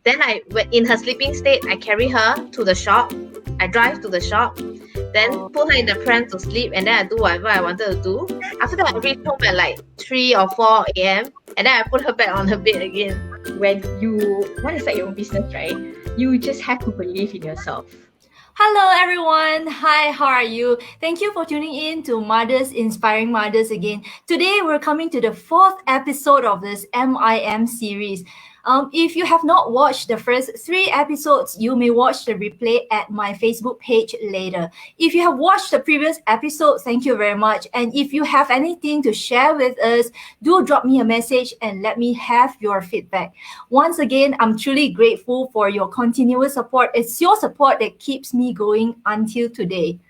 Then in her sleeping state, I carry her to the shop. I drive to the shop, then put her in the pram to sleep, and then I do whatever I wanted to do. After that, I reach home at like 3 or 4 a.m. and then I put her back on her bed again. When you want to start your own business, right, you just have to believe in yourself. Hello everyone. Hi, how are you? Thank you for tuning in to Mothers Inspiring Mothers again. Today we're coming to the 4th episode of this MIM series. If you have not watched the first 3 episodes, you may watch the replay at my Facebook page later. If you have watched the previous episode, thank you very much. And if you have anything to share with us, do drop me a message and let me have your feedback. Once again, I'm truly grateful for your continuous support. It's your support that keeps me going until today.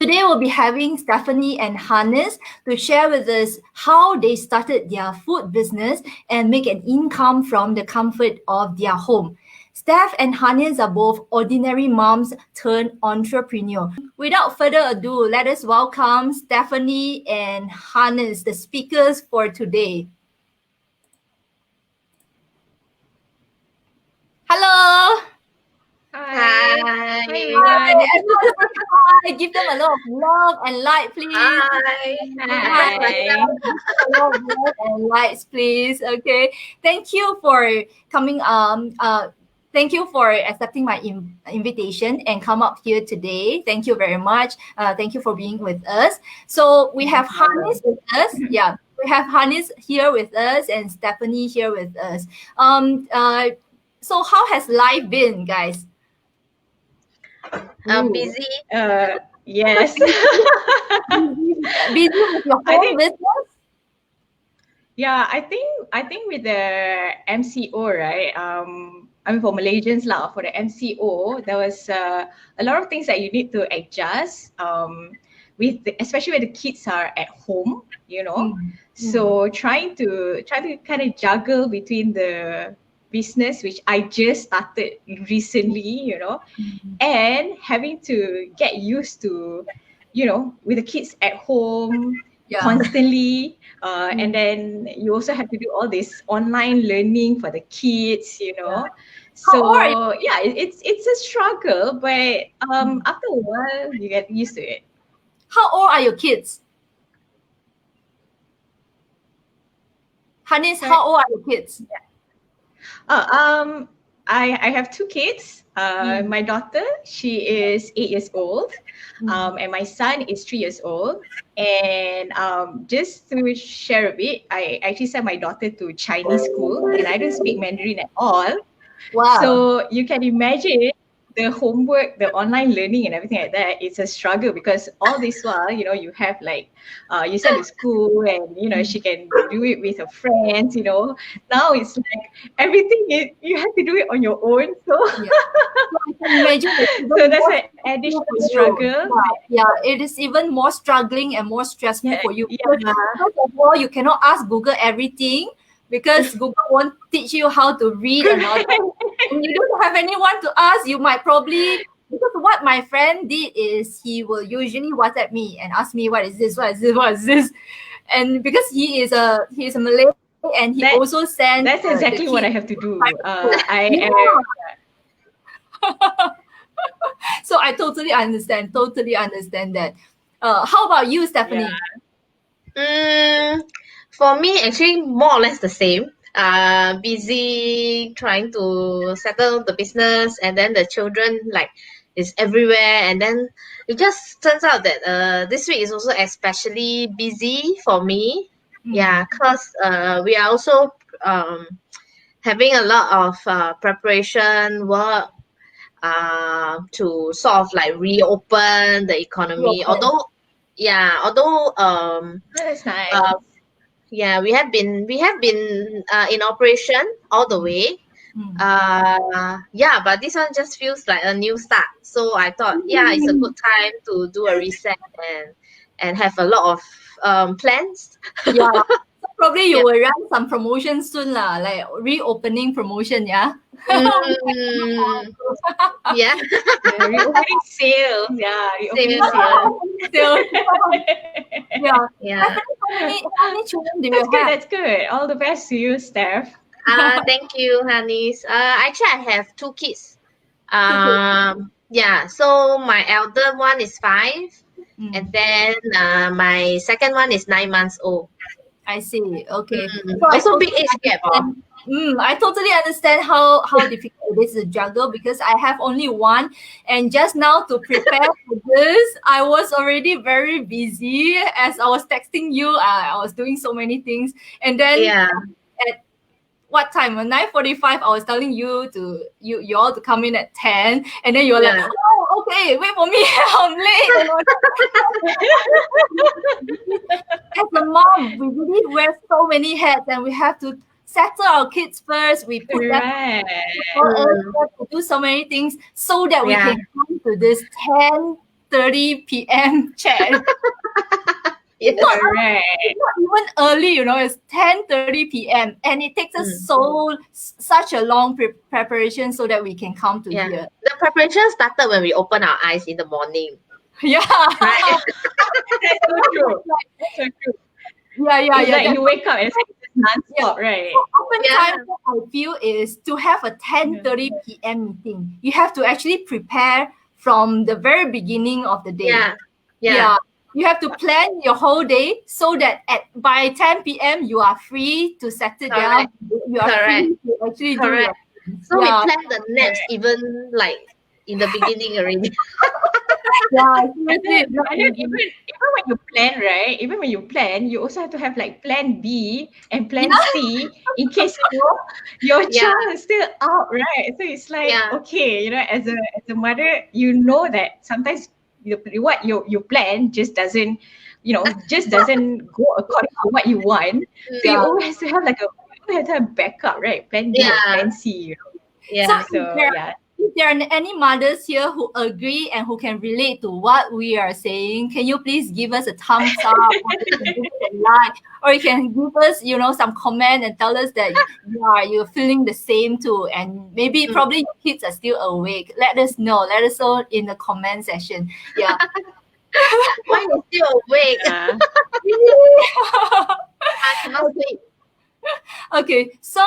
Today we'll be having Stephanie and Hanis to share with us how they started their food business and make an income from the comfort of their home. Steph and Hanis are both ordinary moms turned entrepreneur. Without further ado, let us welcome Stephanie and Hanis, the speakers for today. Hello. Hi. Hi everyone. Hi. Give them a lot of love and light, please. Hi. A lot of love and lights, please. Okay. Thank you for coming. Thank you for accepting my invitation and come up here today. Thank you very much. Thank you for being with us. So we have Hanis with us. Yeah, we have Hanis here with us and Stephanie here with us. So how has life been, guys? Busy. Yes. Busy with your home business? Yeah, I think with the MCO, right? I mean, for Malaysians lah, for the MCO, there was a lot of things that you need to adjust. Especially when the kids are at home, you know. So trying to kind of juggle between the business, which I just started recently, you know, and having to get used to, you know, with the kids at home constantly, and then you also have to do all this online learning for the kids, you know. So yeah, it's a struggle, but after a while you get used to it. How old are your kids? Hanis, how old are your kids? I have 2 kids. My daughter, she is 8 years old, and my son is 3 years old. And just to share a bit, I actually sent my daughter to Chinese school, and I don't speak Mandarin at all. Wow. So you can imagine the homework, the online learning and everything like that, it's a struggle because all this while, you know, you have like, you send to school and, you know, she can do it with her friends, you know. Now it's like everything, you have to do it on your own. So, Imagine so that's an additional struggle. Yeah, it is even more struggling and more stressful for you. Yeah. First of all, you cannot ask Google everything, because Google won't teach you how to read and all that. And you don't have anyone to ask. You might probably, because what my friend did is he will usually WhatsApp me and ask me, what is this, and because he is a Malay, and he also sends. That's exactly what I have to do. So I totally understand that. How about you, Stephanie? For me, actually, more or less the same. Busy trying to settle the business, and then the children like is everywhere, and then it just turns out that this week is also especially busy for me. Yeah, because we are also having a lot of preparation work to sort of like reopen the economy. Although that's nice. yeah, we have been in operation all the way. Yeah, but this one just feels like a new start. So I thought, yeah, it's a good time to do a reset and have a lot of plans. Yeah. So probably you will run some promotion soon lah, like reopening promotion, yeah. Yeah. Reopening sales. Yeah, reopening sales. Yeah. Yeah. How many children do you have? That's good. All the best to you, Steph. Thank you, Hanis. Actually, I have two kids. Two kids. Yeah. So my elder one is 5, and Mm, then my second one is 9 months old. I see. Okay. So I Also big totally age gap. Oh. understand. I totally understand how difficult it is to juggle because I have only one, and just now to prepare for this, I was already very busy as I was texting you. I was doing so many things, and then Yeah. at what time? At 9:45, I was telling you all to come in at 10, and then you were like, Yeah. oh, okay, wait for me, I'm late. And as a mom, we really wear so many hats, and we have to settle our kids first. We put them Right. early, Mm, we have to do so many things so that we yeah. can come to this 10:30 p.m. chat. It's Yes. not Correct. it's not even early, it's 10:30 p.m. and it takes us Mm, such a long preparation so that we can come to yeah. here. The preparation started when we open our eyes in the morning, Yeah. right? That's so true. That's so true. It's Yeah. like you wake up and it's like just Yeah. non-stop, right? So oftentimes Yeah. what I feel is to have a Yeah. 10:30 p.m. meeting, you have to actually prepare from the very beginning of the day. Yeah. Yeah. Yeah. You have to plan your whole day so that by 10 p.m. you are free to settle down. Correct. You are Correct. free to actually do your Correct. things. So we Yeah. plan the naps Correct. even like in the beginning already. Yeah. And Seriously, then, it's not and then easy. even when you plan, right? Even when you plan, you also have to have like plan B and plan Yeah. C in case your Yeah. child is still out, right? So it's like, Yeah. okay, as a mother, you know that sometimes what you plan just doesn't go according to what you want. So you Mm, Yeah. always have to have you always have to have backup, right? Plan B or yeah. plan C. So Yeah. So yeah. if there are any mothers here who agree and who can relate to what we are saying, can you please give us a thumbs up, or you can give us a like, or you can give us, some comment and tell us that you're feeling the same too, and maybe Mm. probably your kids are still awake. Let us know. Let us know in the comment section. Yeah. Mine is still awake. Yeah. I cannot sleep. Okay. So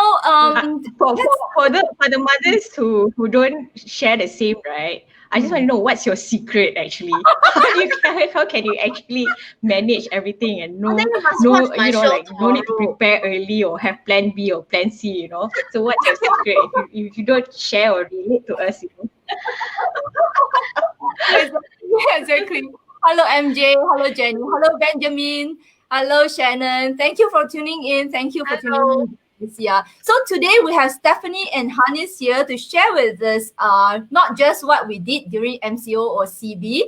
For the mothers who don't share the same, right? I just want to know what's your secret actually. How can you actually manage everything and And then no you must watch no my show like no need to tomorrow. prepare early or have plan B or plan C. So what's your secret if you don't share or relate to us. exactly. Hello, MJ. Hello, Jenny. Hello, Benjamin. Hello, Shannon. Thank you for tuning in. Thank you for tuning Hello. in. Yeah. So today we have Stephanie and Hanis here to share with us not just what we did during MCO or CB.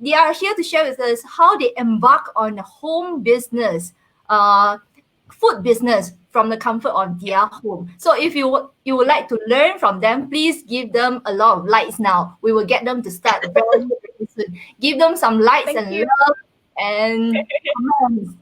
They are here to share with us how they embark on a home business. Food business from the comfort of their home. So if you would like to learn from them, please give them a lot of likes now. We will get them to start very, very soon. Give them some likes Thank and you. love and comments.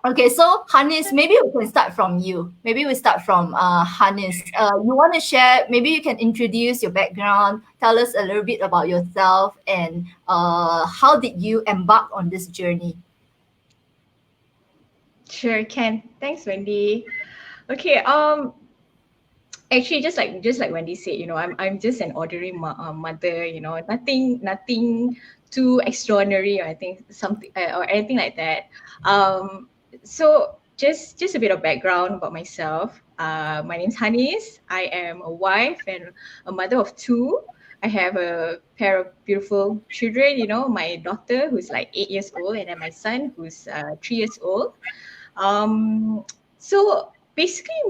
Okay, so Hanis, maybe we can start from you. Maybe we start from Hanis. You want to share? Maybe you can introduce your background. Tell us a little bit about yourself and how did you embark on this journey? Sure, can. Thanks, Wendy. Okay. Actually, just like Wendy said, I'm just an ordinary mother. Nothing too extraordinary, or I think something or anything like that. So just a bit of background about myself. My name's Hanis. I am a wife and a mother of two. I have a pair of beautiful children. My daughter who's like 8 years old, and then my son who's 3 years old. So basically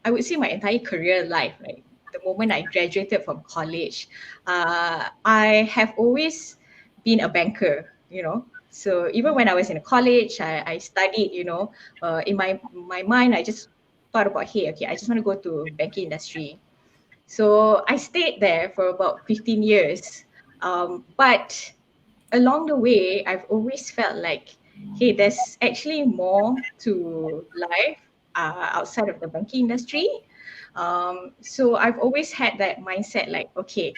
I would say my entire career life, like the moment I graduated from college, I have always been a banker. So even when I was in college, I studied, in my mind, I just thought about, hey, okay, I just want to go to banking industry. So I stayed there for about 15 years. But along the way, I've always felt like, hey, there's actually more to life outside of the banking industry. So I've always had that mindset, like, okay,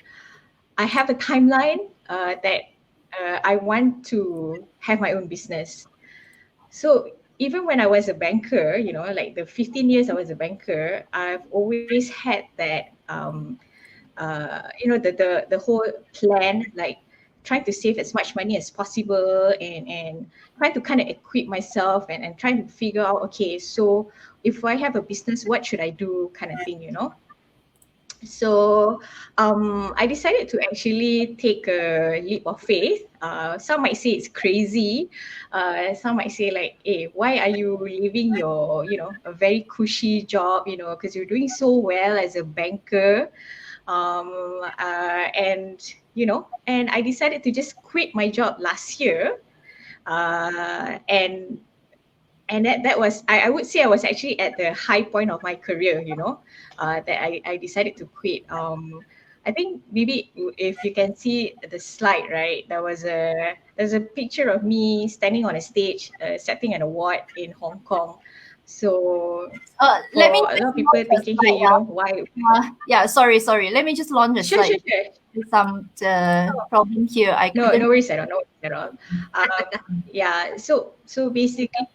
I have a timeline that I want to have my own business. So even when I was a banker, like the 15 years I was a banker, I've always had that, the whole plan, like trying to save as much money as possible, and trying to kind of equip myself, and trying to figure out, okay, so if I have a business, what should I do, kind of thing. So I decided to actually take a leap of faith. Some might say it's crazy. Some might say like, hey, why are you leaving your, a very cushy job, because you're doing so well as a banker. And I decided to just quit my job last year. And that was, I would say I was actually at the high point of my career, that I decided to quit. I think maybe if you can see the slide, right, there's a picture of me standing on a stage, accepting an award in Hong Kong. So Let me for a lot of just people launch a thinking, hey, slide, why? yeah, sorry. Let me just launch a Sure, slide. sure, sure. There's some problem here. I No, couldn't. no worries at all. No worries at all. Yeah. So basically,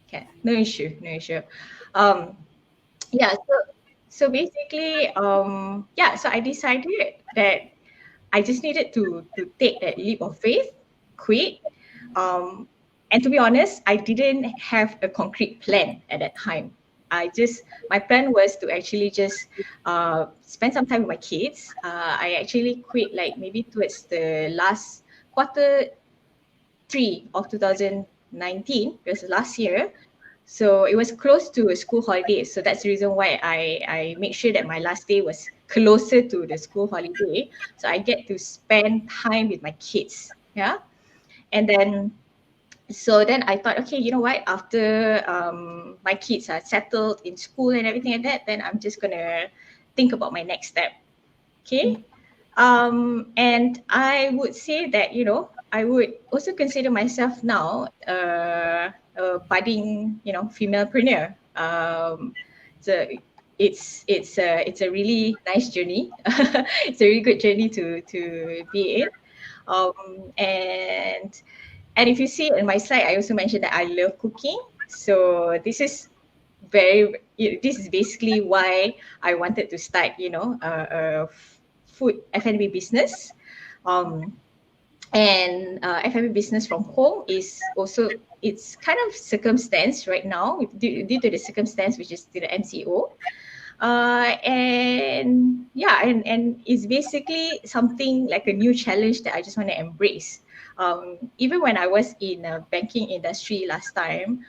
okay, no issue, no issue. Um, yeah. So basically, yeah. So I decided that I just needed to take that leap of faith, quit. Um, and to be honest, I didn't have a concrete plan at that time. My plan was to actually just spend some time with my kids. I actually quit like maybe towards the last quarter 3 of 2019, because last year. So it was close to a school holiday. So that's the reason why I made sure that my last day was closer to the school holiday. So I get to spend time with my kids. Yeah. And then I thought, okay, you know what? After my kids are settled in school and everything like that, then I'm just gonna think about my next step. Okay. And I would say that, I would also consider myself now a budding, femalepreneur. So it's a really nice journey. It's a really good journey to be in. And if you see in my slide, I also mentioned that I love cooking. So this is basically why I wanted to start, a food F&B business. And F&B business from home is also, it's kind of circumstance right now due to the circumstance, which is the MCO. And yeah, and it's basically something like a new challenge that I just want to embrace. Even when I was in a banking industry last time,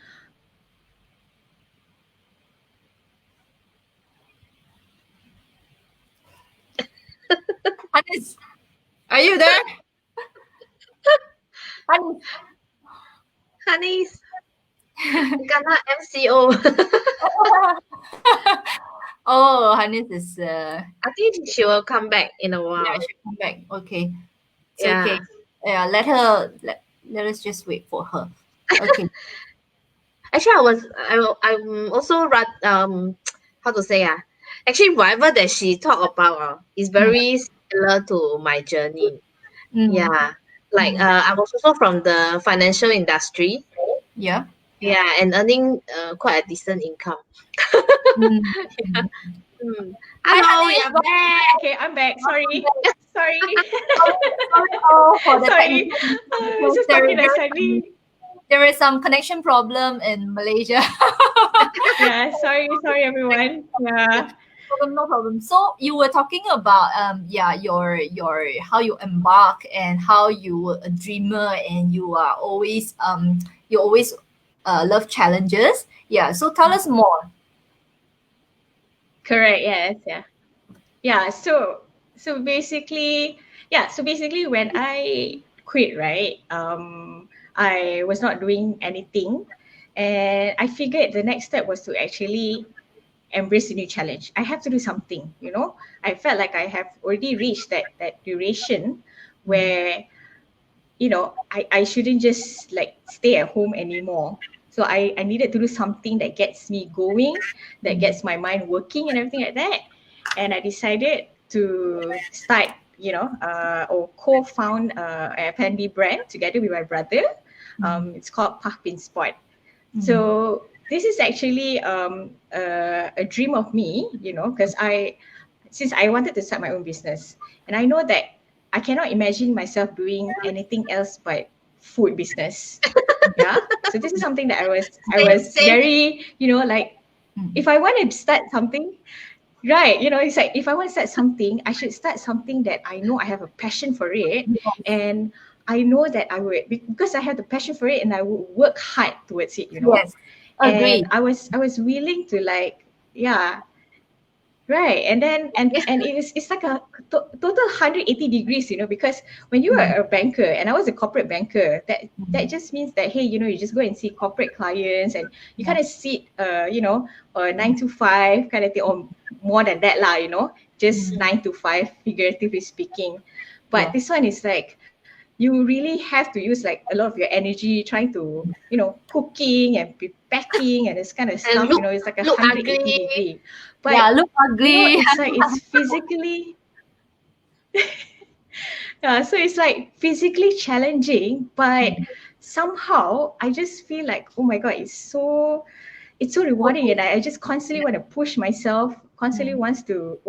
Hannes, are you there? Hannes. Hanis, Ghana MCO. Oh, Hannes is I think she will come back in a yeah, while. she'll come back. Okay. It's Yeah. okay. Yeah, let us just wait for her. Okay. Actually, I'm also how to say actually whatever that she talk about is very similar to my journey. Mm. Yeah. Like Mm. I was also from the financial industry. Yeah. Yeah, and earning quite a decent income. Mm. Hmm. Hi, Hello, Hannes. you're back. okay, I'm back. Sorry. Sorry. Sorry for the Sorry. technical Just talking that suddenly. there is some connection problem in Malaysia. Yeah, sorry everyone. Yeah. No problem. So you were talking about your how you embark and how you were a dreamer and you always love challenges. Yeah. So tell us more. Correct. Yes. Yeah. Yeah. So basically when I quit, right? I was not doing anything, and I figured the next step was to actually embrace a new challenge. I have to do something. I felt like I have already reached that duration where I shouldn't just like stay at home anymore. So I needed to do something that gets me going, that gets my mind working and everything like that. And I decided to start, or co-found a F&B brand together with my brother. It's called Puffin Sport. So this is actually a dream of me, because since I wanted to start my own business, and I know that I cannot imagine myself doing anything else but food business. Yeah. So this is something that I was Same. very, like, if I want to start something, right, it's like if I want to start something, I should start something that I know I have a passion for it, and I know that I would, because I have the passion for it, and I would work hard towards it, Yes, agree. and I was willing to, like, yeah. Right, and then and it's like a total 180 degrees, because when you are a banker and I was a corporate banker, that just means that, hey, you just go and see corporate clients, and you kind of sit, 9 to 5 kind of thing, or more than that lah, just 9 to 5, figuratively speaking. But Yeah. this one is like, you really have to use like a lot of your energy trying to, cooking and packing and this kind of And stuff, it's like a look 180 ugly. degree. Yeah, But look ugly. it's like it's physically, yeah, so it's like physically challenging, but somehow I just feel like, oh my god, it's so rewarding, and I just constantly want to push myself, constantly want to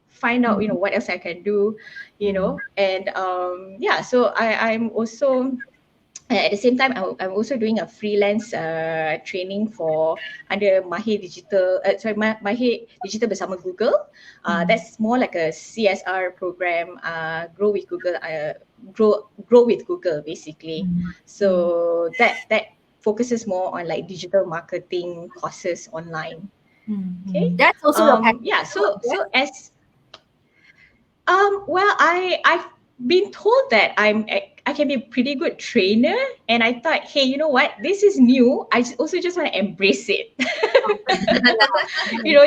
find out, what else I can do, and yeah. So I'm also, at the same time, I'm also doing a freelance training for under Mahir Digital. Mahir Digital bersama Google. That's more like a CSR program. Grow with Google. Grow with Google, basically. So that focuses more on like digital marketing courses online. Okay. That's also your passion. Yeah. So as well, I've been told that I can be a pretty good trainer, and I thought, hey, you know what? This is new. Also just want to embrace it.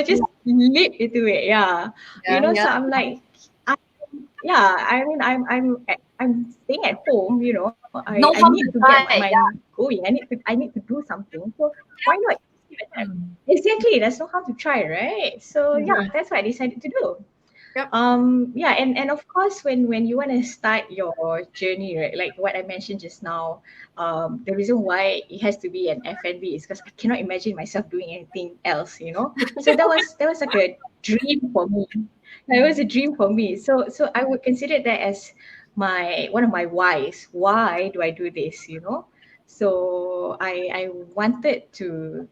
Just leap into it. Yeah. So I'm like, yeah. I mean, I'm staying at home. I No need harm to to get my try. mind going. I need to do something. So why not? Exactly. There's no harm to try, right? So yeah, that's what I decided to do. Yep. Yeah, and of course, when you want to start your journey, right, like what I mentioned just now, the reason why it has to be an F&B is because I cannot imagine myself doing anything else, so that was like a dream for me. It was a dream for me, so I would consider that as one of my whys. Why do I do this, so I wanted to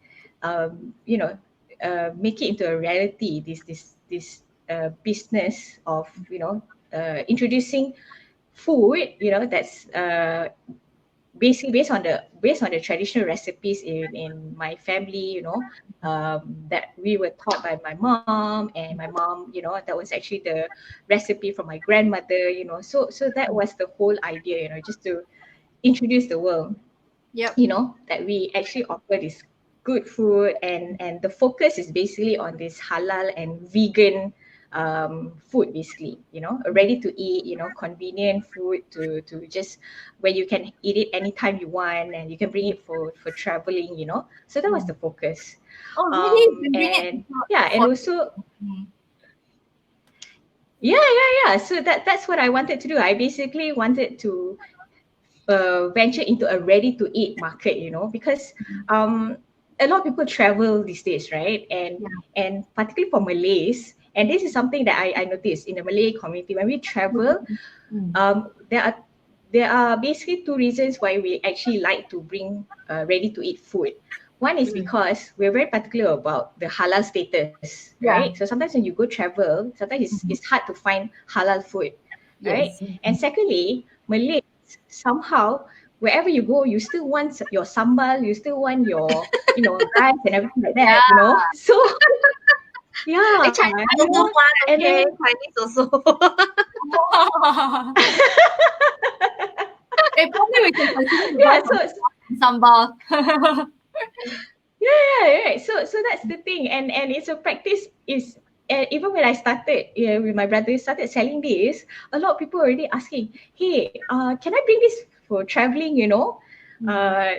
make it into a reality, this business of introducing food, that's basically based on the traditional recipes in my family, that we were taught by my mom, and my mom, that was actually the recipe from my grandmother, so that was the whole idea, just to introduce the world, Yep. that we actually offer this good food, and the focus is basically on this halal and vegan food, basically, a ready to eat, convenient food to just where you can eat it anytime you want, and you can bring it for traveling, so that was the focus. Oh, really? You can bring it And yeah, and for. also, yeah, so that's what I wanted to do. I basically wanted to venture into a ready-to-eat market, because a lot of people travel these days, right? And particularly for Malays, and this is something that I noticed in the Malay community, when we travel, there are basically two reasons why we actually like to bring ready-to-eat food. One is because we're very particular about the halal status, right? Yeah. So sometimes when you go travel, sometimes it's hard to find halal food, right? Yes. And secondly, Malays, somehow, wherever you go, you still want your sambal, you still want your, rice and everything like that, So yeah, Chinese also want, and okay. then Chinese also. If only we can consider the yeah, one so from sambal. yeah, right. So that's the thing, and it's a practice. Is even when I started, with my brother started selling this, a lot of people already asking, hey, can I bring this for traveling?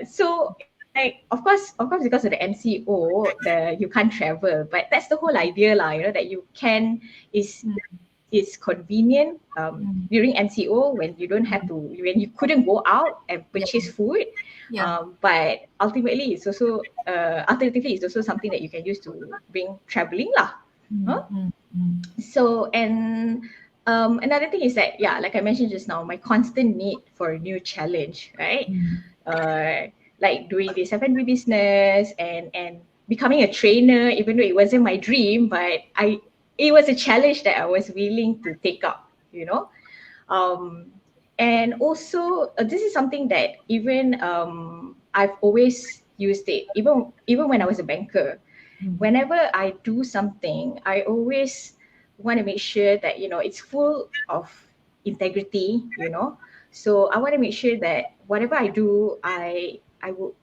So like, of course, because of the MCO, you can't travel, but that's the whole idea, lah. That you can is it's convenient during MCO when you don't have to, when you couldn't go out and purchase food. Yeah. But ultimately, it's also alternatively, it's also something that you can use to bring traveling lah. Huh? So, and another thing is that, yeah, like I mentioned just now, my constant need for a new challenge, right? Like doing this F&B business and becoming a trainer, even though it wasn't my dream, but it was a challenge that I was willing to take up, you know. And also, this is something that even I've always used it, even when I was a banker. Whenever I do something, I always want to make sure that, you know, it's full of integrity, you know. So I want to make sure that whatever I do, I will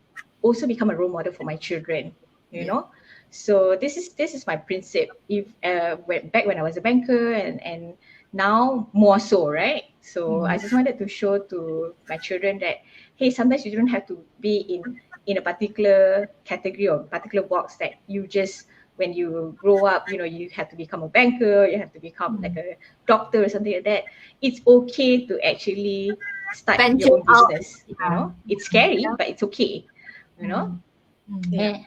also become a role model for my children, you know. So this is my principle. If back when I was a banker, and now more so, right? So I just wanted to show to my children that, hey, sometimes you don't have to be in a particular category or particular box that you just, when you grow up, you know, you have to become a banker, you have to become like a doctor or something like that. It's okay to actually start Venture your own out. business, you know. It's scary, but it's okay, you know. Yeah.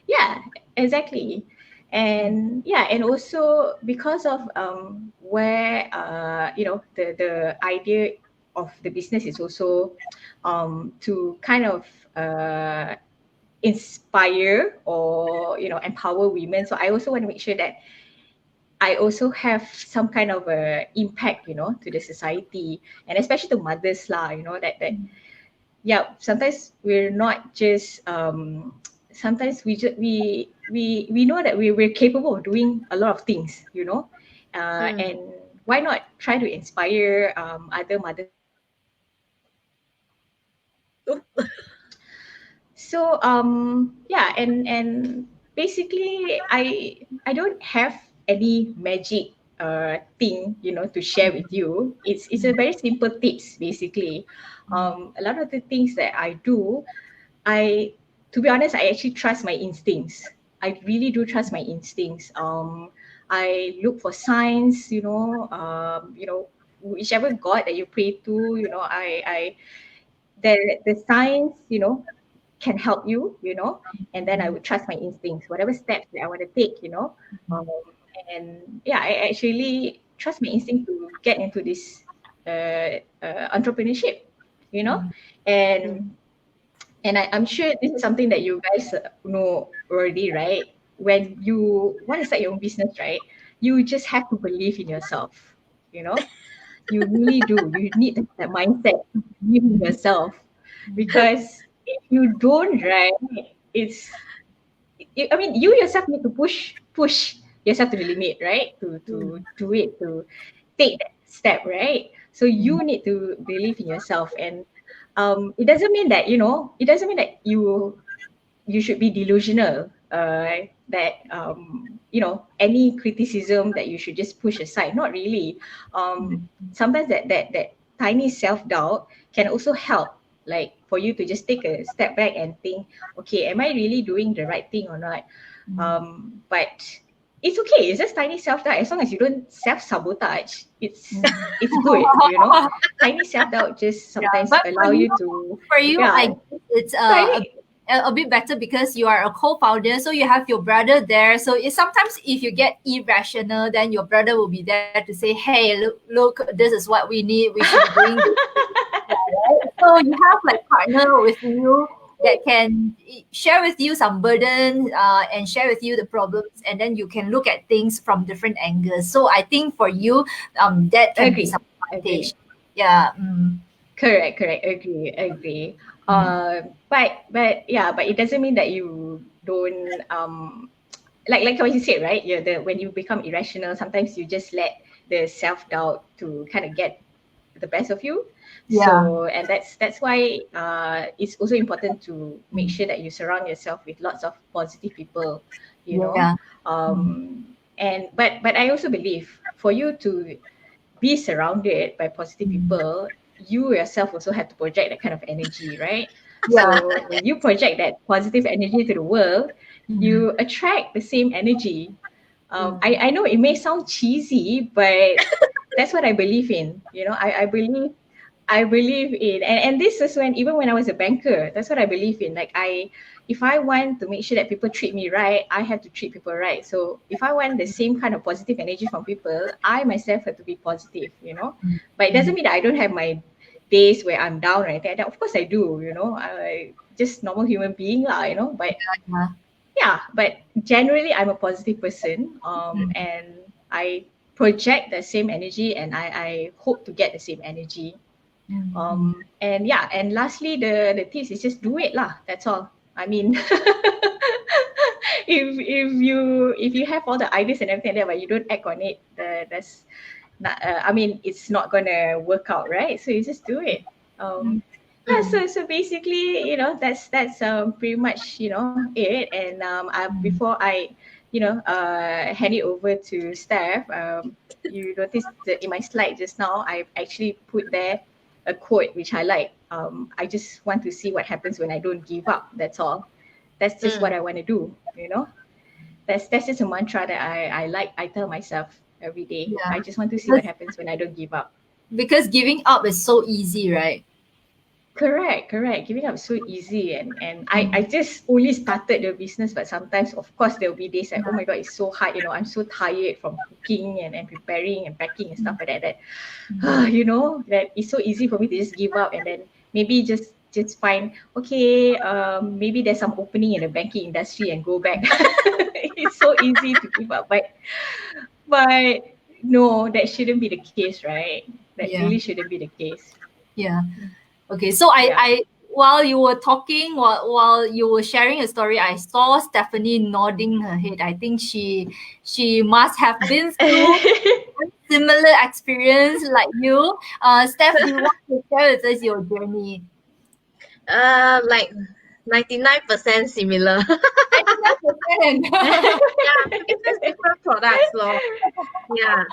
Yeah, exactly. And yeah, and also because of where you know, the idea of the business is also to kind of inspire or, you know, empower women. So I also want to make sure that I also have some kind of a impact, you know, to the society, and especially to mothers lah, you know, that yeah, sometimes we're not just sometimes we know that we're capable of doing a lot of things, you know. And why not try to inspire other mothers out there to do the same thing, you know. So yeah, and basically I don't have any magic thing, you know, to share with you. It's a very simple tips basically. A lot of the things that I do, I, to be honest, I actually trust my instincts. I really do trust my instincts. I look for signs, you know, whichever God that you pray to, you know, the signs, you know, can help you, you know, and then I would trust my instincts, whatever steps that I want to take, you know. Um, and yeah, I actually trust my instinct to get into this entrepreneurship, you know. and I'm sure this is something that you guys know already, right? When you want to start your own business, right, you just have to believe in yourself, you know. You really do. You need that mindset to believe in yourself, because if you don't, right, it's, I mean, you yourself need to push yourself to the limit, right? To do it, to take that step, right? So you need to believe in yourself. And it doesn't mean that, you know, it doesn't mean that you should be delusional, that you know, any criticism that you should just push aside. Not really. Sometimes that tiny self-doubt can also help, like for you to just take a step back and think, okay, am I really doing the right thing or not? But it's okay, it's just tiny self-doubt. As long as you don't self-sabotage, it's good, you know. Tiny self-doubt just sometimes But allow you to, for you, I yeah, guess it's right. a bit better because you are a co-founder, so you have your brother there. So sometimes if you get irrational, then your brother will be there to say, "Hey, look, this is what we need. We should be doing this." Right? So you have like partner with you that can share with you some burden and share with you the problems, and then you can look at things from different angles. So I think for you, that can be Agree. some Agree. advantage. Yeah. Correct. Agree. But yeah, but it doesn't mean that you don't like what you said, right? Yeah, the when you become irrational, sometimes you just let the self doubt to kind of get the best of you. Yeah. So, and that's why it's also important to make sure that you surround yourself with lots of positive people, you know. Yeah. And but I also believe for you to be surrounded by positive people, you yourself also have to project that kind of energy, right? Yeah. So when you project that positive energy to the world, you attract the same energy. I know it may sound cheesy, but that's what I believe in. I believe in, and this is even when I was a banker, that's what I believe in. Like if I want to make sure that people treat me right, I have to treat people right. So if I want the same kind of positive energy from people, I myself have to be positive. But it doesn't mean that I don't have my days where I'm down or anything like that. Of course I do. I just normal human being lah. But Yeah. yeah, but generally I'm a positive person, and I project the same energy, and I hope to get the same energy. And yeah, and lastly, the tips is just do it lah. That's all. I mean, if you have all the ideas and everything like that, but you don't act on it, that's not. I mean, it's not gonna work out, right? So you just do it. Yeah. So basically, that's pretty much it. And before I hand it over to Steph, you noticed that in my slide just now, I actually put there a quote which I like. I just want to see what happens when I don't give up. That's all. That's just what I want to do. That's just a mantra that I like. I tell myself every day. Yeah. I just want to see what happens when I don't give up. Because giving up is so easy, right? Correct. Giving up is so easy, and I just only started the business, but sometimes, of course, there will be days like, oh my God, it's so hard. I'm so tired from cooking and preparing and packing and stuff like that. That it's so easy for me to just give up, and then maybe just find, okay, maybe there's some opening in the banking industry and go back. It's so easy to give up, but no, that shouldn't be the case, right? That really shouldn't be the case. Yeah. Okay, so I while you were talking, while you were sharing a story, I saw Stephanie nodding her head. I think she must have been through a similar experience like you. Steph, do you want to share with us your journey? Like 99% similar. 99%. Yeah, it's different products, lor. Yeah,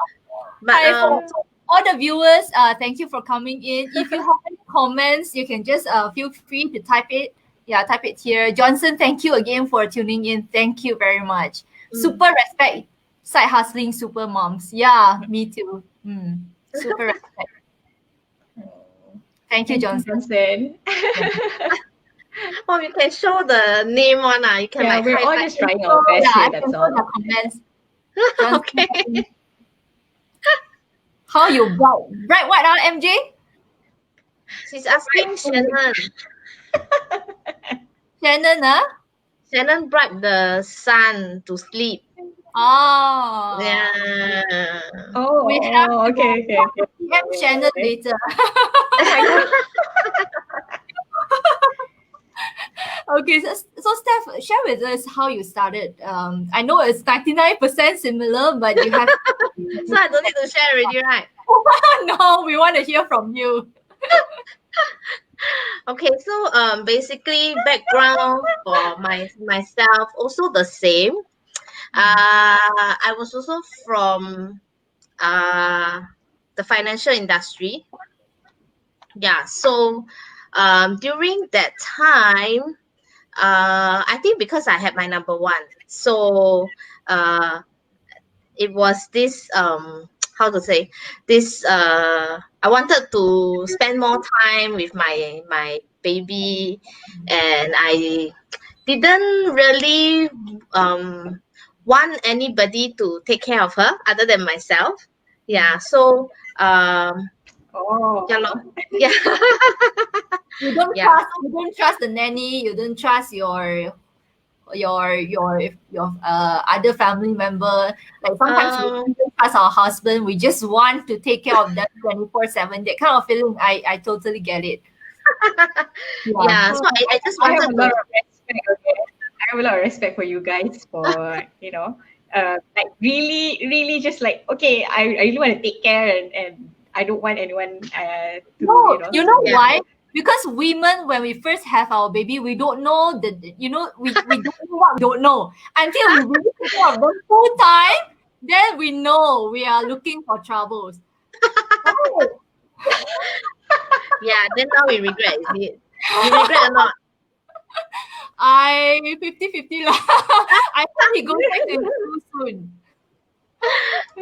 but For all the viewers, thank you for coming in. If you have any comments, you can just feel free to type it. Yeah, type it here. Johnson, thank you again for tuning in. Thank you very much. Super respect side hustling super moms. Yeah, me too. Super respect. Thank you, Johnson. oh, you can show the name one. You can like we're all highlight. just trying our best Yeah, here. I That's can all. show the comments. Okay. How you bright what, MJ? She's asking Shannon. Shannon bribed the son to sleep. Oh. Yeah. Oh, We have to okay. PM Shannon later. Okay, so Steph, share with us how you started. I know it's 99% similar, but you have. So I don't need to share already, right? No, we want to hear from you. Okay, so basically background for myself also the same. I was also from the financial industry. Yeah, so during that time, I think because I had my number one, so it was this how to say this I wanted to spend more time with my baby, and I didn't really want anybody to take care of her other than myself. Yeah, so yeah, yeah. You don't Yeah. trust the nanny. You don't trust your other family member. Like sometimes we don't even trust our husband. We just want to take care of them 24/7. That kind of feeling, I totally get it. Yeah. So I just I wanted have a lot of respect. Okay? I have a lot of respect for you guys for like really just like, okay, I really want to take care, and I don't want anyone to you know why? Because women, when we first have our baby, we don't know we don't know what we don't know until we really take care of them full time. Then we know we are looking for troubles. Yeah, then now we regret, is it? You regret or not? I 50-50 lah. I hope he goes back to school soon.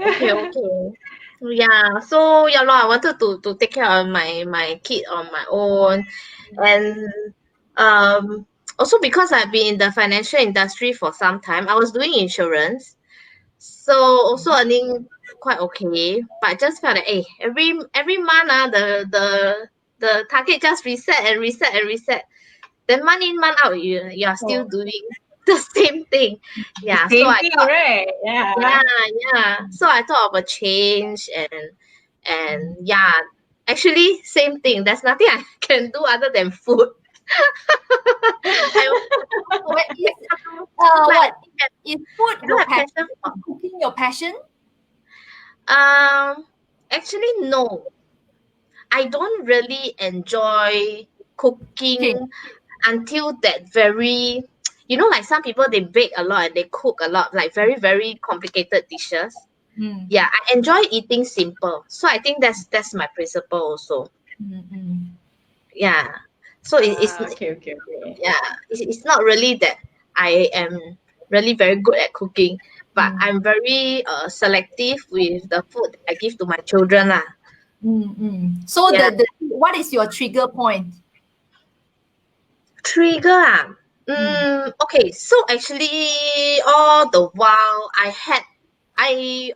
Okay, okay. Yeah, so yeah, no, I wanted to take care of my kid on my own, and um also because I've been in the financial industry for some time, I was doing insurance, so also earning quite okay, but I just felt that every month the target just reset and reset and reset. Then month in month out, you are still Oh, doing the same thing. the Yeah, so same I thing, thought right? Yeah. yeah, yeah. So I thought of a change and yeah, actually same thing. There's nothing I can do other than food. I also What is like what is food I don't your have passion? passion Is cooking your passion? actually no. I don't really enjoy Okay. cooking until that very like some people they bake a lot and they cook a lot, like very, very complicated dishes. Mm, Yeah, I enjoy eating simple. So I think that's my principle also. mm, mm, Yeah. So it's Okay, okay, okay. yeah, it's not really that I am really very good at cooking, but mm, I'm very selective with the food I give to my children lah. So Yeah. the what is your trigger point? Trigger ah. Mm, Okay, so actually all the while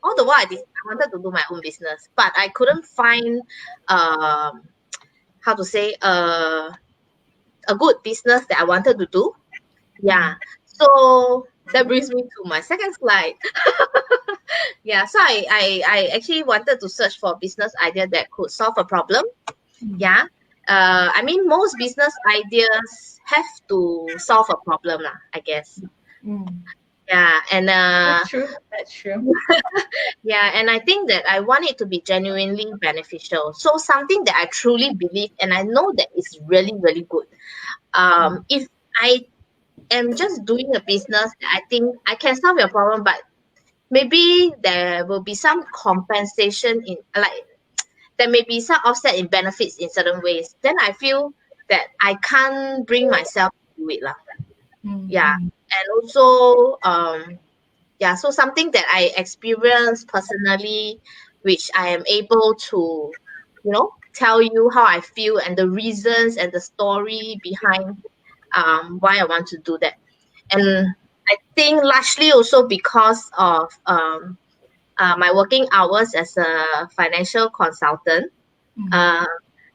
all the while I wanted to do my own business, but I couldn't find how to say a good business that I wanted to do. mm, Yeah. So that brings me to my second slide. Yeah. So I actually wanted to search for a business idea that could solve a problem. mm, Yeah. I mean, most business ideas have to solve a problem, lah, I guess. mm, Yeah. And That's true. That's true. yeah, and I think that I want it to be genuinely beneficial. So something that I truly believe and I know that is really, really good. If I am just doing a business that I think I can solve your problem, but maybe there will be some compensation in like there may be some offset in benefits in certain ways. Then I feel that I can't bring myself to do it lah. Yeah, mm, and also yeah, so something that I experienced personally, which I am able to tell you how I feel and the reasons and the story behind why I want to do that. And I think largely also because of my working hours as a financial consultant. mm. Uh,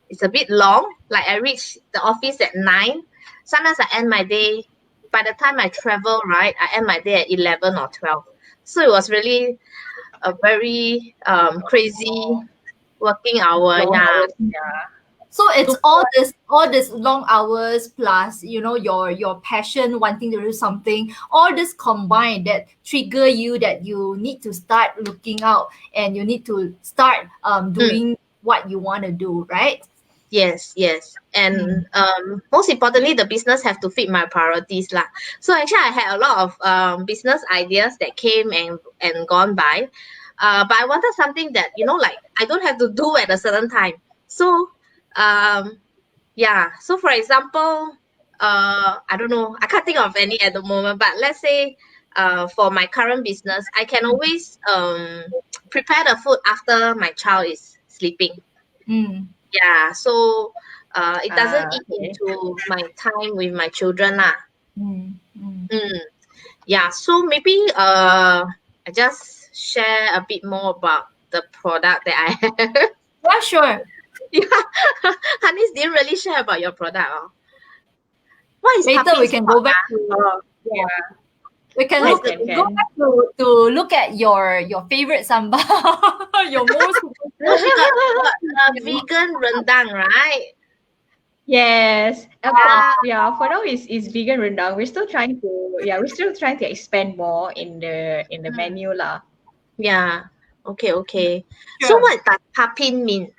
it's a bit long. Like I reach the office at 9. Sometimes I end my day. By the time I travel, right, I end my day at 11 or 12. So it was really a very crazy working hour. Long Yeah. hours. Yeah. So it's Super. all this long hours plus your passion wanting to do something, all this combined that trigger you that you need to start looking out and you need to start Mm. doing what you want to do, right? Yes, yes. Mm, And most importantly, the business have to fit my priorities lah. So actually, I had a lot of business ideas that came and gone by. But I wanted something that, like I don't have to do at a certain time. So, um, yeah. So for example, I don't know, I can't think of any at the moment, but let's say, for my current business, I can always prepare the food after my child is sleeping. mm, Yeah, so it doesn't eat Okay. into my time with my children lah. mm, mm. Mm. Yeah, so maybe I just share a bit more about the product that I have. Yeah, sure. Yeah, Hanis didn't really share about your product. Oh. What is Later we puppy can spot? go back Ah? to Oh, Yeah. we can what is look the go Can. back to look at your favorite sambal, your most no? She got a vegan rendang, right? Yes. Yeah, Yeah, for now is vegan rendang. We're still trying to expand more in the mm, menu lah. yeah. Okay, okay. So Sure. what does papin mean?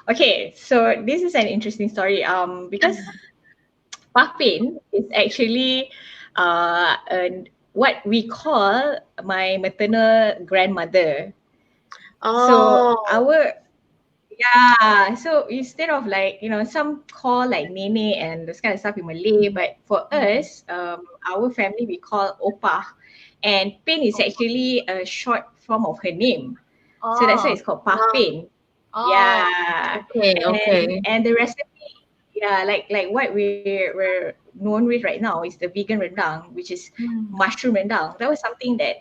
Okay, so this is an interesting story. Because Papin is actually what we call my maternal grandmother. So Oh, our Yeah, so instead of like, some call like nene and this kind of stuff in Malay, but for us, our family we call opah. and Pain is actually a short form of her name. So that's why Oh, it's called Puff Oh, Pain. oh, Yeah. okay, okay. And the recipe, yeah, like what we're known with right now is the vegan rendang, which is mm, mushroom rendang. That was something that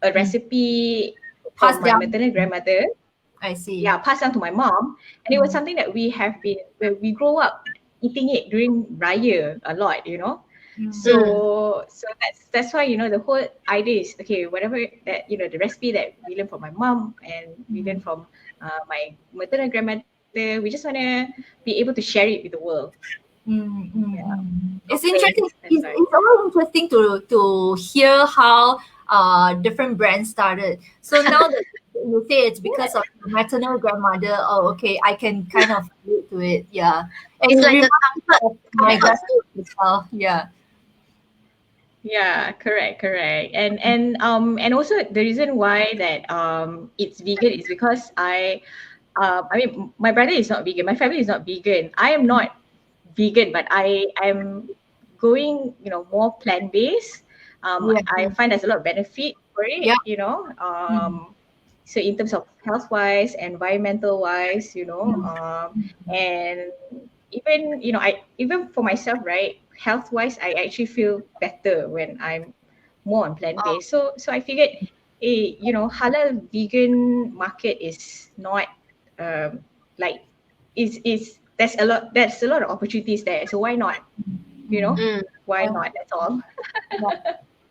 a mm. recipe from Passed my down. maternal grandmother, I see. yeah, passed down to my mom, and it was Mm, something that where we grow up eating it during Raya a lot, you know. mm, Mm. So that's why, you know, the whole idea is okay, whatever that, you know, the recipe that we learned from my mom and we learned mm. from my maternal grandmother, we just want to be able to share it with the world. Yeah, It's pain. interesting. That's right. It's always interesting to hear how different brands started. So now that you say it's because of your maternal grandmother, oh, okay, I can kind of relate to it. Yeah, and It's it like a reminds me comfort of my Yeah. comfort grandmother food. as well. Yeah. Yeah, correct. And also the reason why that it's vegan is because I mean, my brother is not vegan, my family is not vegan. I am not vegan, but I am going, you know, more plant based. Yeah. I find there's a lot of benefit for it, Yeah. you know. Mm, So in terms of health wise, environmental wise, you know, mm, and even, you know, I even for myself, right, health wise, I actually feel better when I'm more on plant Oh, based. So I figured, you know, halal vegan market is not um, like is there's a lot of opportunities there. So why not? You know, mm. mm. why Yeah. not? That's all. Yeah.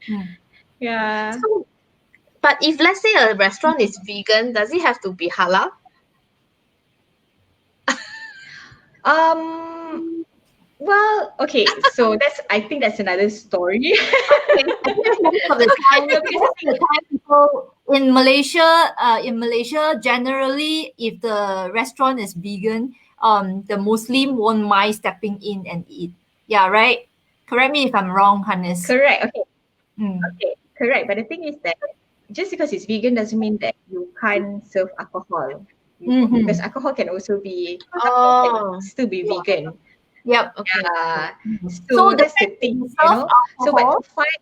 Mm. Yeah. So, but if let's say a restaurant is vegan, does it have to be halal? Um. Well, okay. So I think that's another story. Okay. I think No, because most of the time, people in Malaysia, generally, if the restaurant is vegan, the Muslim won't mind stepping in and eat. Yeah, right. Correct me if I'm wrong, Hannes. correct. Okay. Mm. Okay. Correct. But the thing is that just because it's vegan doesn't mean that you can't serve alcohol. You know, because Mm-hmm. alcohol can also be alcohol can Oh, still be vegan. Yep. okay, okay. Yeah. So So the that's the fact that thing, you you serve know. So but to alcohol, find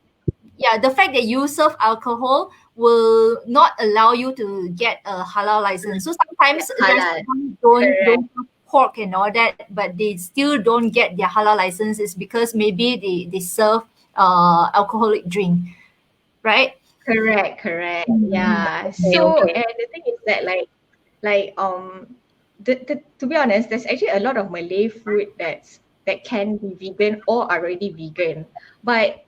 yeah, the fact that you serve alcohol will not allow you to get a halal license. So sometimes halal, restaurants correct. don't have pork and all that, but they still don't get their halal license is because maybe they serve alcoholic drink, right? Correct. Mm. Yeah. Okay, So okay. and the thing is that like to be honest, there's actually a lot of Malay food that can be vegan or already vegan, but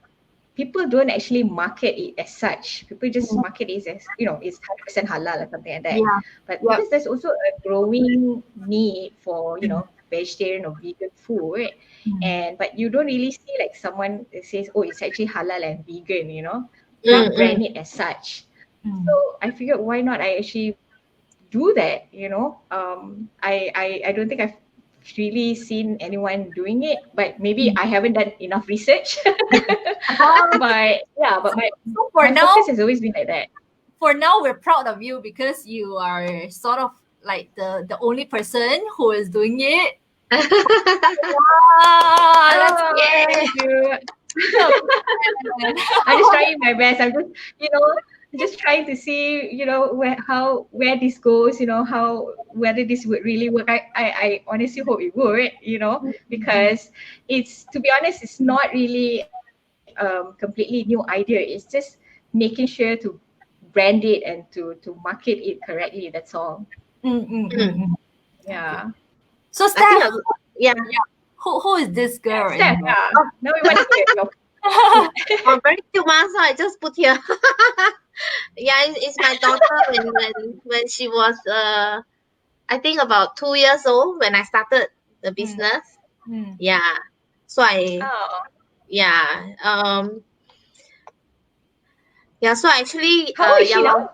people don't actually market it as such. People just Mm. market it as, you know, it's 100% halal or something like that. Yeah. But Yep. because there's also a growing need for, you know, vegetarian or vegan food, Mm. and but you don't really see like someone that says, oh, it's actually halal and vegan, you know. They Mm, don't mm. brand it as such. So Mm. I figured why not I actually do that, you know. I don't think I've really seen anyone doing it, but maybe Mm. I haven't done enough research. Um, But yeah, but so my focus has always been like that. for now, we're proud of you because you are sort of like the only person who is doing it. Ah, that's Oh, Yeah. thank you. so I'm just trying my best. I'm just, you know, just trying to see, you know, where this goes, you know, how whether this would really work. I honestly hope it would, you know, because it's, to be honest, it's not really completely new idea. It's just making sure to brand it and to market it correctly. That's all. Mm. Yeah. So I think Steph, yeah. who is this Yeah, girl Steph, in the yeah. Oh, Now we want to hear your oh, very cute, ma. So I just put here. Yeah, it's my daughter when she was I think about 2 years old when I started the Mm, business. mm, Yeah. So I oh, yeah yeah, so actually how old is yeah she lor, now?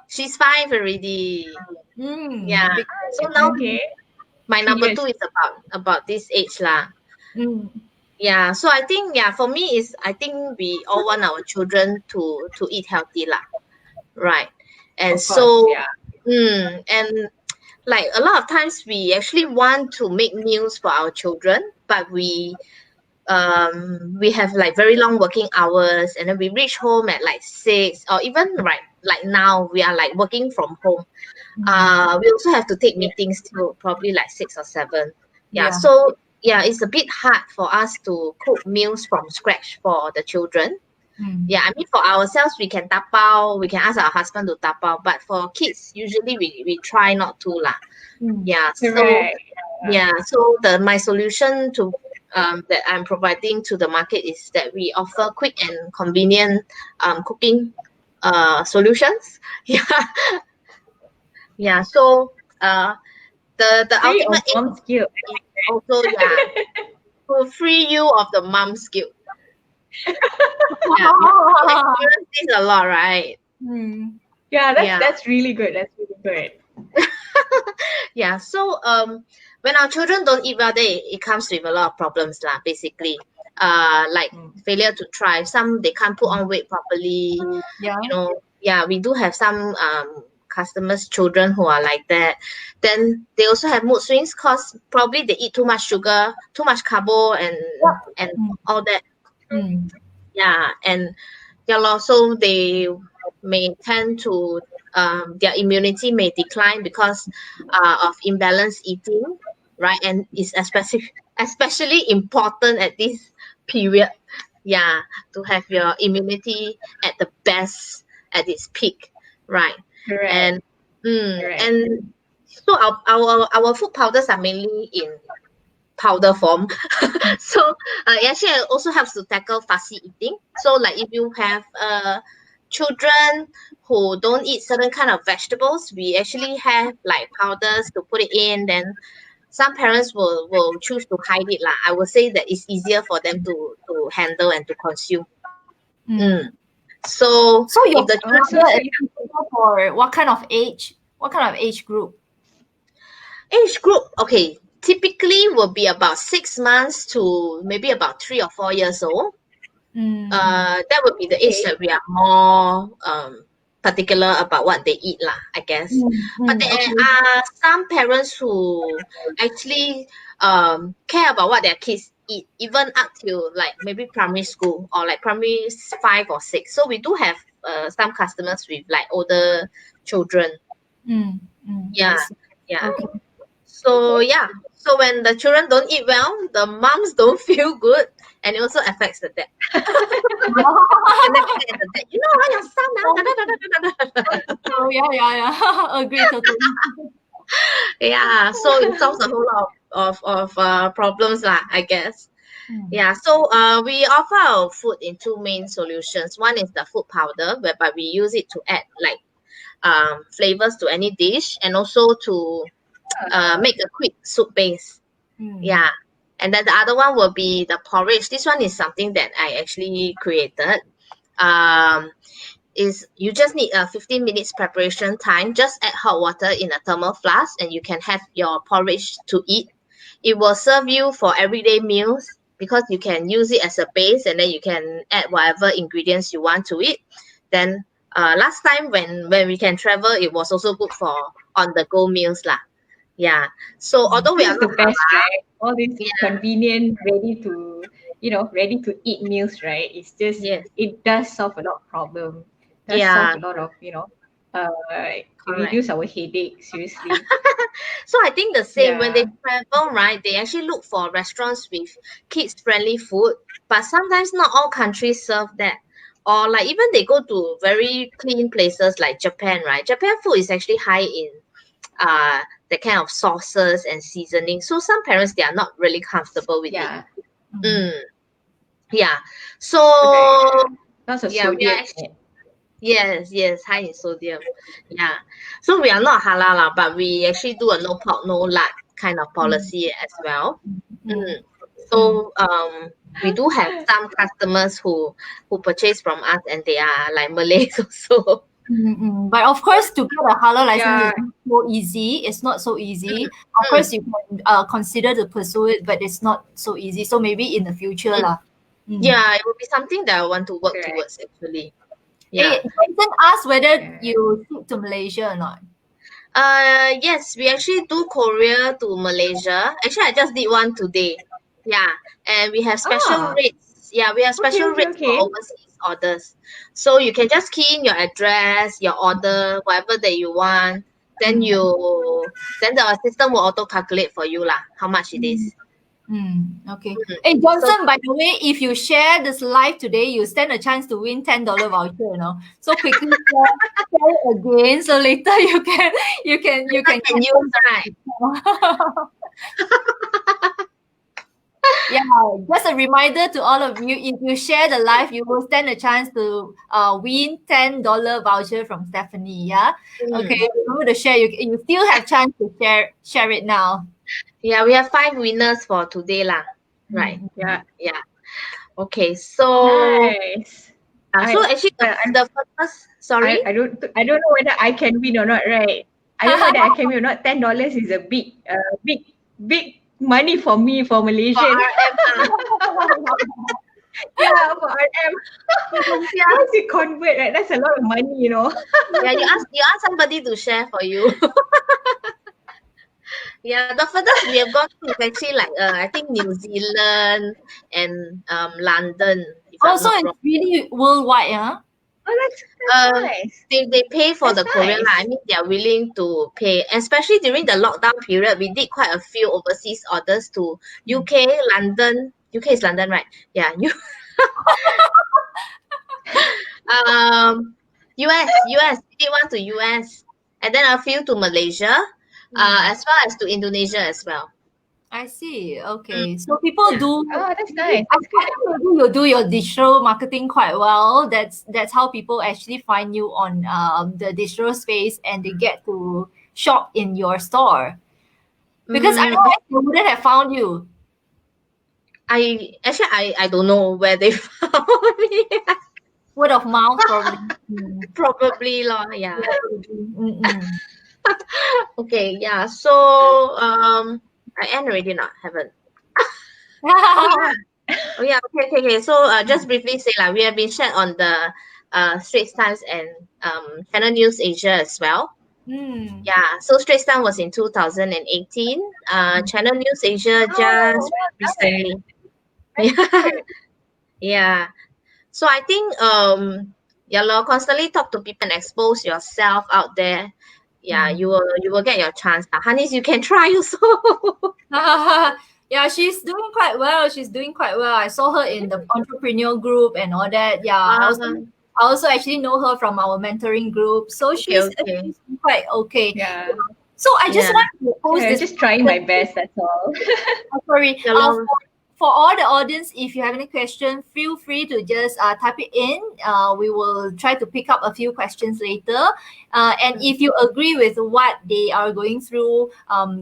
she's 5 already. Yeah. big, So Ah, now okay. my Three number two years. is about this age lah. mm, Yeah. So I think yeah, for me is I think we all want our children to eat healthy lah. Right. And Of course, so yeah. and like a lot of times we actually want to make meals for our children, but we we have like very long working hours, and then we reach home at like 6, or even right like now we are like working from home. We also have to take meetings till probably like 6 or 7. Yeah, Yeah. so yeah, it's a bit hard for us to cook meals from scratch for the children. Yeah, I mean for ourselves we can tapao, we can ask our husband to tapao, but for kids usually we try not to lah. Yeah, so Correct. yeah, so my solution to that I'm providing to the market is that we offer quick and convenient cooking solutions. Yeah, yeah. So the Free of ultimate aim mom's guilt. is also, yeah, to free you of the mom's guilt. Yeah, we experience this a lot, right? Yeah, Yeah. that's really good. That's really good. Yeah, so when our children don't eat well, it comes with a lot of problems lah, basically. Like failure to thrive. Some they can't put on weight properly. Yeah. You know, yeah, we do have some customers' children who are like that. Then they also have mood swings because probably they eat too much sugar, too much carbo, and all that. Yeah, and yeah, lor, so they may tend to their immunity may decline because of imbalanced eating, right? And it's especially important at this period, yeah, to have your immunity at the best, at its peak, right? Correct. And Correct. and so our food powders are mainly in powder form. So it actually also helps to tackle fussy eating. So like if you have children who don't eat certain kind of vegetables, we actually have like powders to put it in. Then some parents will choose to hide it lah. I would say that it's easier for them to handle and to consume. So So your if the Oh, so powder is you suitable for what kind of age? What kind of age group? age group, okay, typically will be about 6 months to maybe about 3 or 4 years old. That would be the age that we are more particular about what they eat lah, I guess. But there Okay. are some parents who actually care about what their kids eat, even up till like maybe primary school or like primary 5 or 6. So we do have some customers with like older children. I Yeah, see. yeah. Okay. So yeah, so when the children don't eat well, the moms don't feel good, and it also affects the dad. And then the dad, you know, your son now. Da, da, da, da, da, da, da. Oh yeah. Agree totally. Yeah, so it solves a whole lot of problems lah, I guess. Yeah, so we offer our food in two main solutions. One is the food powder, whereby we use it to add like flavors to any dish, and also to make a quick soup base. Yeah. And then the other one will be the porridge. This one is something that I actually created. Um, is you just need a 15 minutes preparation time. Just add hot water in a thermal flask, and you can have your porridge to eat. It will serve you for everyday meals because you can use it as a base, and then you can add whatever ingredients you want to it. Then last time when we can travel, it was also good for on the go meals lah. Yeah. So although we This are is the not best, halal, right? All these yeah, convenient, ready to eat meals, right? It's just yes, it does solve a lot of problem. Does solve yeah, a lot of uh, correct. reduce our headache. Seriously. So I think the same when they Yeah. travel, right? They actually look for restaurants with kids-friendly food, but sometimes not all countries serve that. Or like even they go to very clean places like Japan, right? Japan food is actually high in the kind of sauces and seasoning. So some parents they are not really comfortable with it. Yeah. Mm, yeah. So Correct. Lots of yeah, we are sodium actually, in it. yes, high in sodium. Yeah. So we are not halal lah, but we actually do a no pork, no lard kind of policy as well. Mm. So we do have some customers who purchase from us, and they are like Malays also. But of course, to get a halal license Yeah. is not so easy. It's not so easy. Of course, you can consider to pursue it, but it's not so easy. So maybe in the future, Mm. lah. Yeah, it will be something that I want to work Correct. towards actually. Hey, Yeah. Jensen asked whether Yeah. you ship to Malaysia or not. Yes, we actually do Korea to Malaysia. Actually, I just did one today. Yeah, and we have special Ah, rates. Yeah, we have okay, special okay, rates for okay. overseas orders. So you can just key in your address, your order, whatever that you want. Then Mm. then the system will auto calculate for you lah, how much it is. Okay. Mm. Hey So Johnson, by the way, if you share this live today, you stand a chance to win $10 voucher. So quickly share it again. So later you I can can use, right? Yeah, just a reminder to all of you, if you share the live, you will stand a chance to win $10 voucher from Stephanie. Yeah. Okay. Mm. Remember to share. You still have chance to share it now. Yeah, we have 5 winners for today lah. Right. Mm. Yeah, Yeah. Okay. So nice. so I, actually well, the first, sorry. I don't know whether I can win or not, right? I don't know whether I can win or not. $10 is a big money for me for For Malaysian. RM. Yeah, for RM. Yeah. Once you convert, right, that's a lot of money, you know. Yeah, you ask somebody to share for you. Yeah, the furthest we have gone to is actually like I think New Zealand and London, if I'm Also, not it's wrong. really worldwide, huh? Oh, that's Uh, nice. they pay for That's the courier lah. I nice. mean, they are willing to pay, especially during the lockdown period. We did quite a few overseas orders to UK, London. UK is London, right? Yeah, you US. We did one to US, and then a few to Malaysia, as well as to Indonesia as well. I see. Mm. Okay. So people Yeah. do. Oh, that's nice. I That's good. think maybe you do your digital marketing quite well. That's how people actually find you on the digital space, and they get to shop in your store. Because Mm, otherwise they wouldn't have found you. I don't know where they found me. Word of mouth, probably. Probably lah. Yeah. Yeah, probably. Mm-mm. Okay. Yeah. So I end already not haven't. Oh yeah. Okay. So just briefly say like we have been shared on the Straits Times and Channel News Asia as well. Mm. Yeah. So Straits Times was in 2018. Channel News Asia Oh, just well done. recently. That's good. Yeah. So I think yeah lor, constantly talk to people and expose yourself out there. Yeah, you will get your chance. Hanis, you can try also. Yeah, she's doing quite well. She's doing quite well. I saw her in the entrepreneur group and all that. Yeah, I also actually know her from our mentoring group. So Okay, she's okay. quite okay. Yeah. So I just Yeah. want to pose Yeah, this just trying my best, that's all. sorry. Yeah lor. For all the audience, if you have any question, feel free to just type it in. We will try to pick up a few questions later. And if you agree with what they are going through,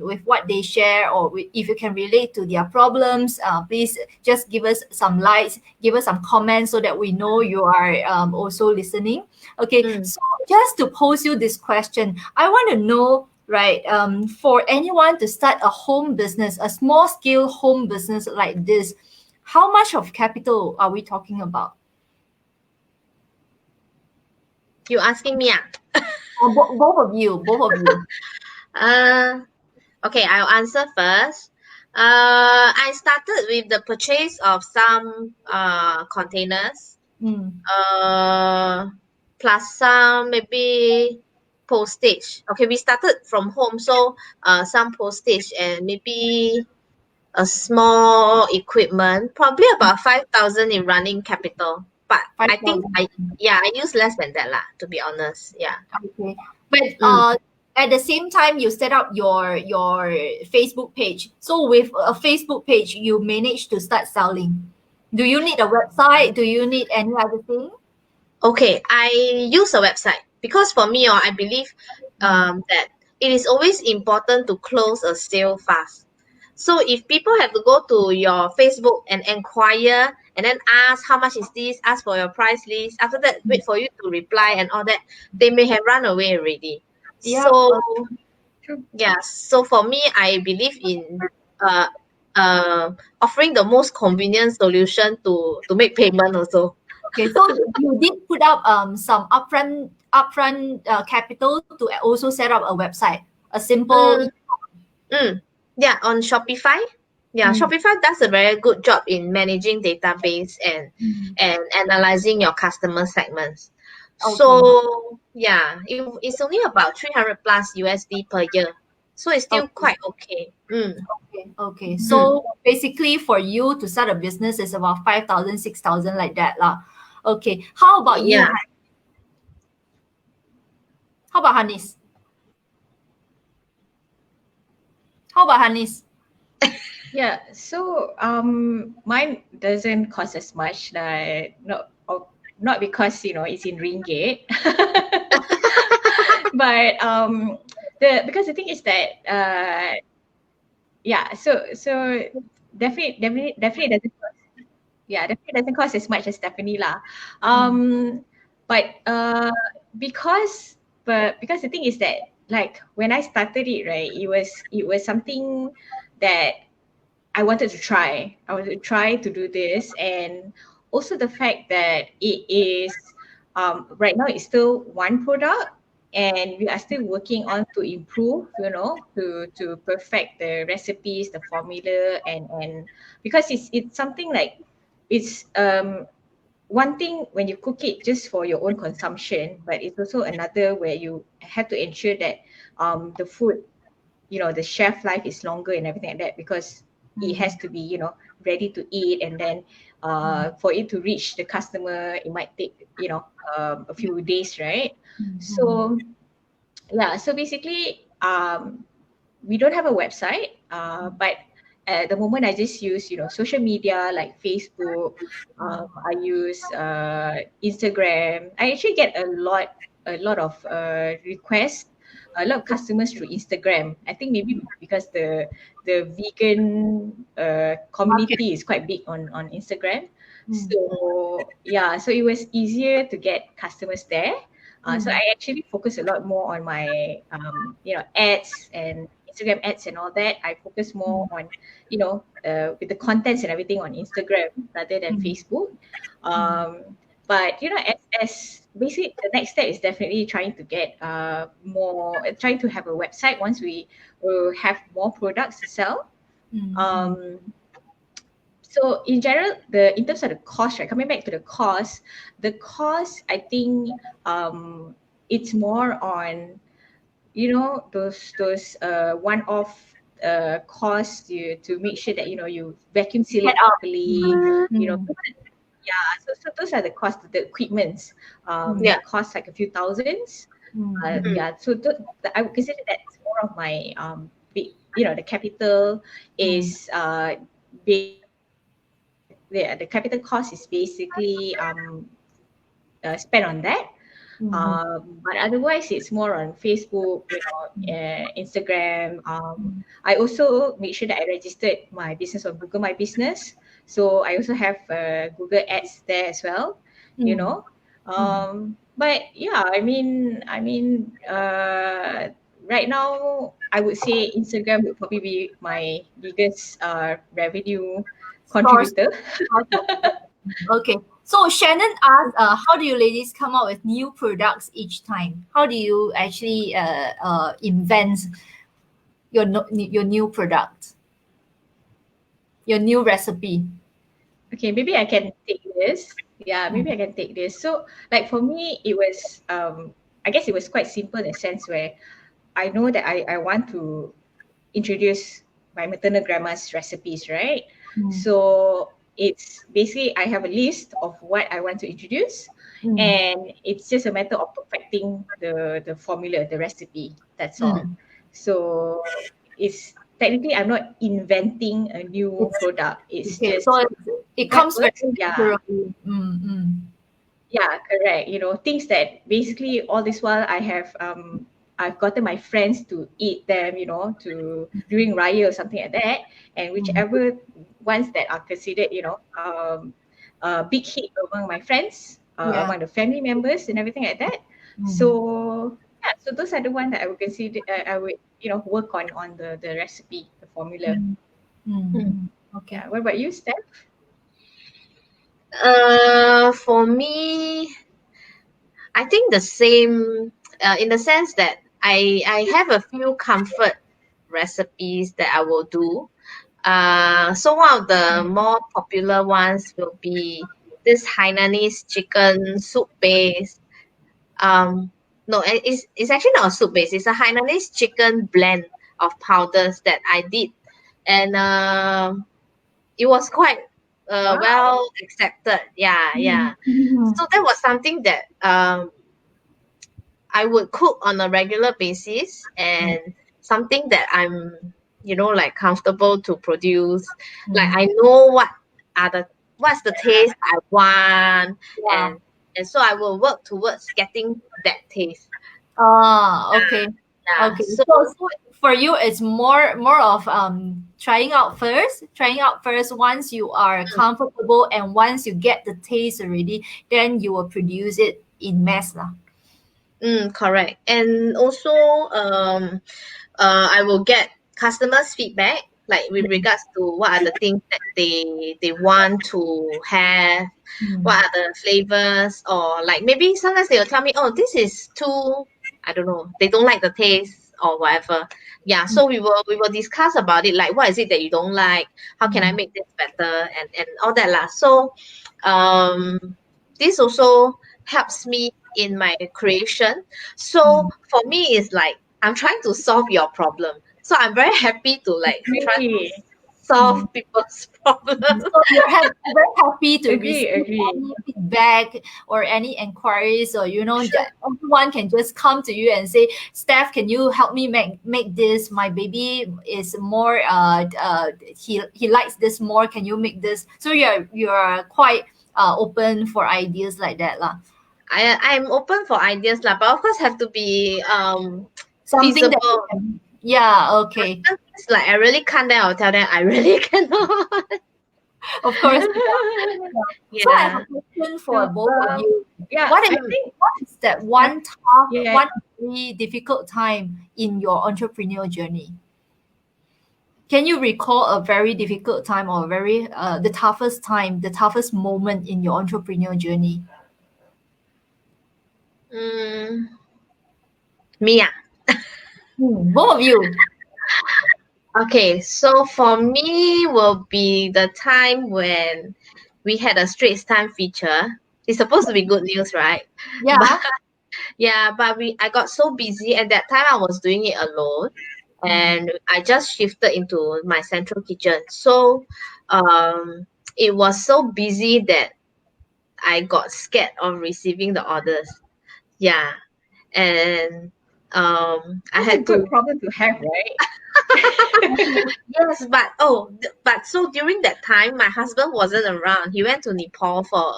with what they share, or if you can relate to their problems, please just give us some likes, give us some comments so that we know you are also listening. Okay, so just to pose you this question, I want to know, right, for anyone to start a home business, a small scale home business like this, how much of capital are we talking about? You asking me? Both of you. Okay, I'll answer first. I started with the purchase of some containers. Mm. Plus some maybe postage. Okay, we started from home, so some postage and maybe a small equipment, probably about 5,000 in running capital. But I think 5,000. I use less than that lah, to be honest. Yeah. Okay, but Mm. at the same time, you set up your Facebook page. So with a Facebook page, you manage to start selling. Do you need a website? Do you need any other thing? Okay, I use a website because for me, I believe that it is always important to close a sale fast. So if people have to go to your Facebook and inquire and then ask how much is this, ask for your price list, after that wait for you to reply and all that, they may have run away already. Yeah. So True. yeah, so for me, I believe in uh offering the most convenient solution to make payment also. Okay, so you did put up some upfront capital to also set up a website, a simple. Mm, yeah, on Shopify. Yeah, Shopify does a very good job in managing database and analyzing your customer segments. Okay. So yeah, it's only about 300 plus USD per year. So it's still Okay. quite okay. Okay. Okay. Mm. So basically, for you to start a business is about 5,000, 6,000 like that, lah. Okay. How about you? Yeah. How about Hanis? How about Hanis? Yeah, so mine doesn't cost as much, not because it's in ringgit, but because the thing is that yeah, so definitely doesn't cost, yeah, definitely doesn't cost as much as Stephanie lah. But because because the thing is that, like, when I started it, right, it was something that I wanted to try. I wanted to try to do this, and also the fact that it is right now it's still one product, and we are still working on to improve, to perfect the recipes, the formula, and because it's something like it's one thing when you cook it just for your own consumption, but it's also another where you have to ensure that the food, the shelf life is longer and everything like that, because it has to be, ready to eat, and then for it to reach the customer, it might take, a few days, right? So yeah, so basically we don't have a website, but at the moment I just use, social media like Facebook. I use Instagram. I actually get a lot of requests, a lot of customers through Instagram. I think maybe because the vegan Market. community is quite big on Instagram. So yeah, so it was easier to get customers there. So I actually focus a lot more on my ads and Instagram ads and all that. I focus more on with the contents and everything on Instagram rather than Facebook. But as basically the next step is definitely trying to get trying to have a website once we will have more products to sell. Um, so in general, in terms of the cost, right? Coming back to the cost, I think it's more on those one-off costs to make sure that you vacuum seal Head it out. properly. Yeah, so those are the costs, the equipments Yeah. that cost like a few thousands. Yeah, so I would consider that's more of my big, the capital is the capital cost is basically spent on that. But otherwise, it's more on Facebook, Instagram. I also make sure that I registered my business on Google My Business, so I also have Google Ads there as well. You know, but yeah, right now I would say Instagram would probably be my biggest revenue Source. contributor. Okay. So Shannon asked, how do you ladies come up with new products each time? How do you actually invent your new product, your new recipe? Okay, maybe I can take this. Yeah, maybe I can take this. So, like for me, I guess it was quite simple in a sense where I know that I want to introduce my maternal grandma's recipes, right? So it's basically I have a list of what I want to introduce, and it's just a matter of perfecting the formula, the recipe. That's all. So it's technically I'm not inventing a new It's product. It's okay. So just it what comes very works. Yeah, naturally. yeah, correct. Things that basically all this while I've gotten my friends to eat them, to during Raya or something like that, and whichever ones that are considered, a big hit among my friends, Yeah. among the family members and everything like that. So yeah, so those are the ones that I would consider. I would work on the recipe, the formula. Okay. Yeah. What about you, Steph? For me, I think the same, in the sense that I have a few comfort recipes that I will do. So one of the more popular ones will be this Hainanese chicken soup base. Um, no, it's actually not a soup base. It's a Hainanese chicken blend of powders that I did, and it was quite Wow. well accepted. Yeah, yeah. Mhm. So that was something that I would cook on a regular basis, and something that I'm, like comfortable to produce. Like I know are the what's the taste I want, Yeah. and so I will work towards getting that taste. Okay. Yeah. Okay. So So for you, it's more of trying out first. Once you are comfortable and once you get the taste already, then you will produce it in mass lah. correct. And also I will get customers' feedback, like with regards to what are the things that they want to have, what are the flavors, or like maybe sometimes they will tell me, oh, this is too, I don't know, they don't like the taste or whatever. Yeah, so we will discuss about it, like what is it that you don't like, how can I make this better, and all that lah. So this also helps me in my creation. So for me, it's like I'm trying to solve your problem. So I'm very happy to like try to Agree. solve people's problem. So very happy to Agree. receive Agree. any feedback or any inquiries, or everyone can just come to you and say, Steph, can you help me make this? My baby is more he likes this more. Can you make this? So you're quite open for ideas like that lah. I'm open for ideas lah, but of course have to be Something that you feasible. can, yeah, okay, Sometimes like I really can't, then I'll tell them I really cannot. of course. So I have Yeah. a question So, for both of you. yeah, What I is think what is that one tough, yeah, one really difficult time in your entrepreneurial journey? Can you recall a very difficult time or very the toughest time, the toughest moment in your entrepreneurial journey? Mm, me ah. Both of you. Okay, so for me will be the time when we had a Straits Time feature. It's supposed to be good news, right? But Yeah. yeah, but I got so busy, and that time I was doing it alone, and I just shifted into my central kitchen. So it was so busy that I got scared of receiving the orders. Yeah. And I that's a had to. good problem to have, right? Yes, but so during that time, my husband wasn't around. He went to Nepal for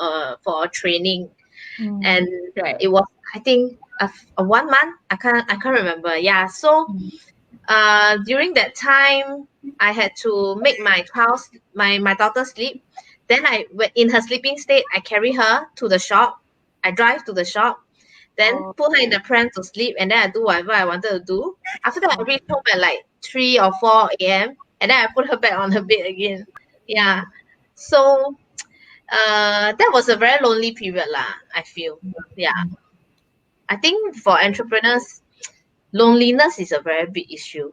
a training, and Right. it was, I think, a 1 month. I can't remember. Yeah. So during that time, I had to make my daughter sleep. Then in her sleeping state, I carry her to the shop. I drive to the shop, then put her in the pram to sleep, and then I do whatever I wanted to do. After that, I reach home at like 3 or 4 a.m., and then I put her back on her bed again. Yeah. So that was a very lonely period lah, I feel. Yeah. I think for entrepreneurs, loneliness is a very big issue.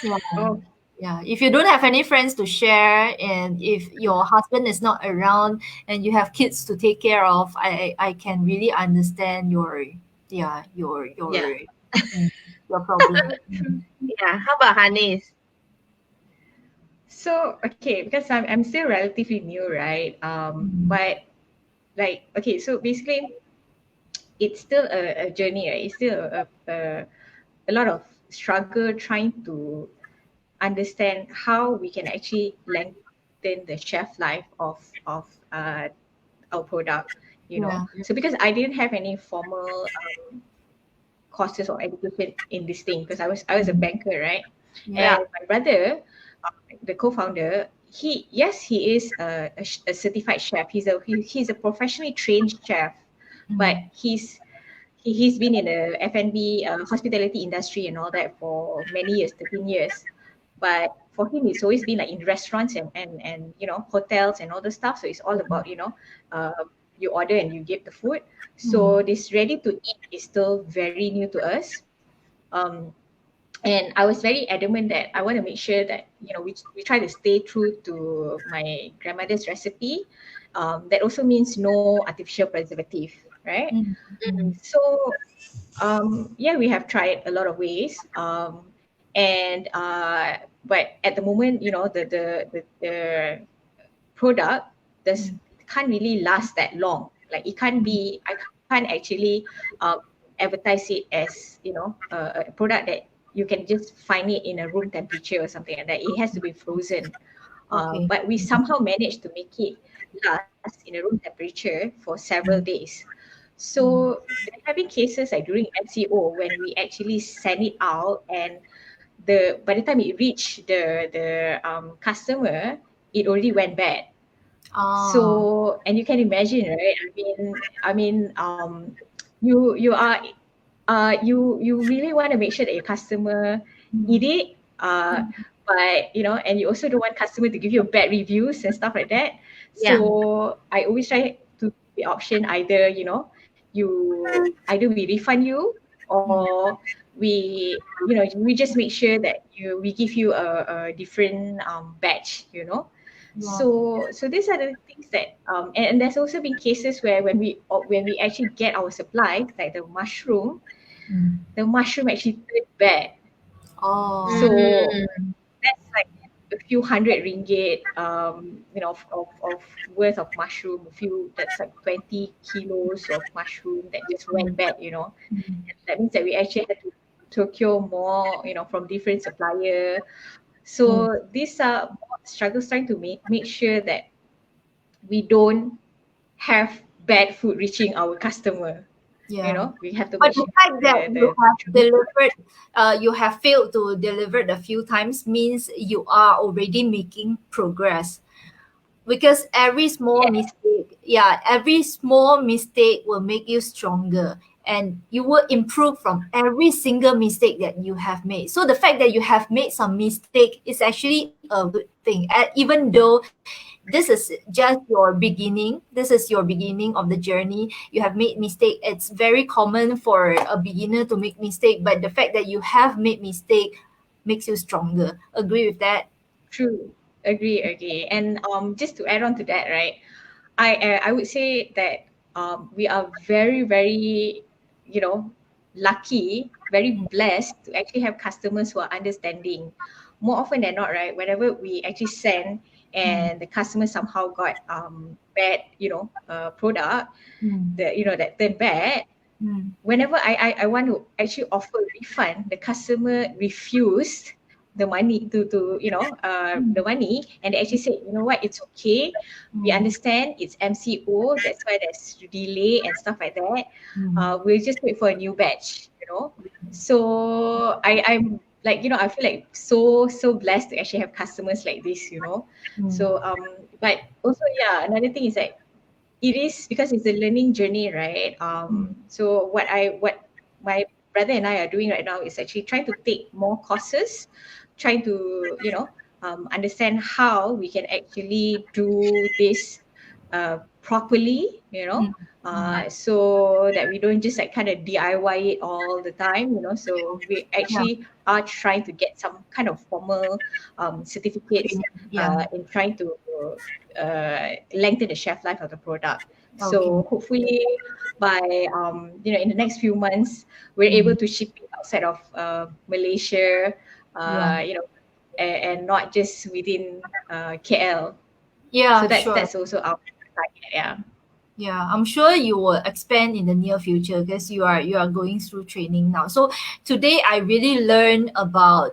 Yeah. Oh, Yeah. If you don't have any friends to share, and if your husband is not around and you have kids to take care of, I can really understand Yeah. your problem. true. Yeah. How about Hanis? So, okay, because I'm still relatively new, right? But like, okay, so basically, it's still a journey, right? It's still a lot of struggle trying to understand how we can actually lengthen the shelf life of our product, you know. Yeah. So because I didn't have any formal courses or education in this thing, because I was a banker, right? Yeah. And my brother, the co-founder, he is a certified chef. He's a professionally trained chef, but he's been in the F&B hospitality industry and all that for many years, 13 years. But for him, it's always been like in restaurants and hotels and all the stuff. So it's all about you order and you get the food. So this ready to eat is still very new to us. Um, And I was very adamant that I want to make sure that we try to stay true to my grandmother's recipe. That also means no artificial preservative, right? Mm, mm, So yeah, we have tried a lot of ways, and but at the moment, the product does mm, can't really last that long. Like I can't actually advertise it as a product that you can just find it in a room temperature or something like that. It has to be frozen. okay. But we somehow managed to make it last in a room temperature for several Mm, days. mm, So there have been cases like during MCO when we actually send it out, and the by the time it reached the customer, it already went bad. ah, So, and you can imagine, right? You are you really want to make sure that your customer eat mm, it, but and you also don't want customer to give you bad reviews and stuff like that. Yeah. So I always try to the option, either we refund you, mm, or we just make sure that we give you a different batch. yeah. So these are the things that and there's also been cases where when we actually get our supplies, like Mm. the mushroom actually turned bad. Oh, So Mm. that's like a few hundred ringgit, of worth of mushroom. That's like 20 kilos of mushroom that just went mm, bad. mm, That means that we actually had to procure more, from different supplier. mm, So these are more struggles, trying to make sure that we don't have bad food reaching our customer. yeah. We have to But make the sure fact that you the have delivered, you have failed to deliver a few times means you are already making progress. Because every small yes, mistake, yeah, every small mistake will make you stronger, and you will improve from every single mistake that you have made. So the fact that you have made some mistake is actually a good thing. Even though this is just your beginning, this is your beginning of the journey, you have made mistake. It's very common for a beginner to make mistake, but the fact that you have made mistake makes you stronger. Agree with that? true. Agree. And just to add on to that, right? I would say that we are very, very, you know, lucky, very Mm, blessed to actually have customers who are understanding. More often than not, right? Whenever we actually send mm, and the customer somehow got bad, product, mm, that turned bad. mm, Whenever I want to actually offer a refund, the customer refused the money to mm, the money, and they actually said, you know what, it's okay. We mm, understand it's MCO, that's why there's delay and stuff like that. mm. We'll just wait for a new batch. So I'm like, I feel like so blessed to actually have customers like this. Mm, So but also, yeah, another thing is that it is because it's a learning journey, right? mm, So what my brother and I are doing right now is actually trying to take more courses, trying to understand how we can actually do this properly, mm, mm. so that we don't just like kind of DIY it all the time. So we Yeah, actually are trying to get some kind of formal certificates training. Yeah. in trying to lengthen the shelf life of the product. Okay. So hopefully by in the next few months we're able Mm, to ship it outside of Malaysia, yeah. and not just within KL. So Yeah, that's sure. that's also our target. Yeah. Yeah, I'm sure you will expand in the near future because you are going through training now. So today I really learned about,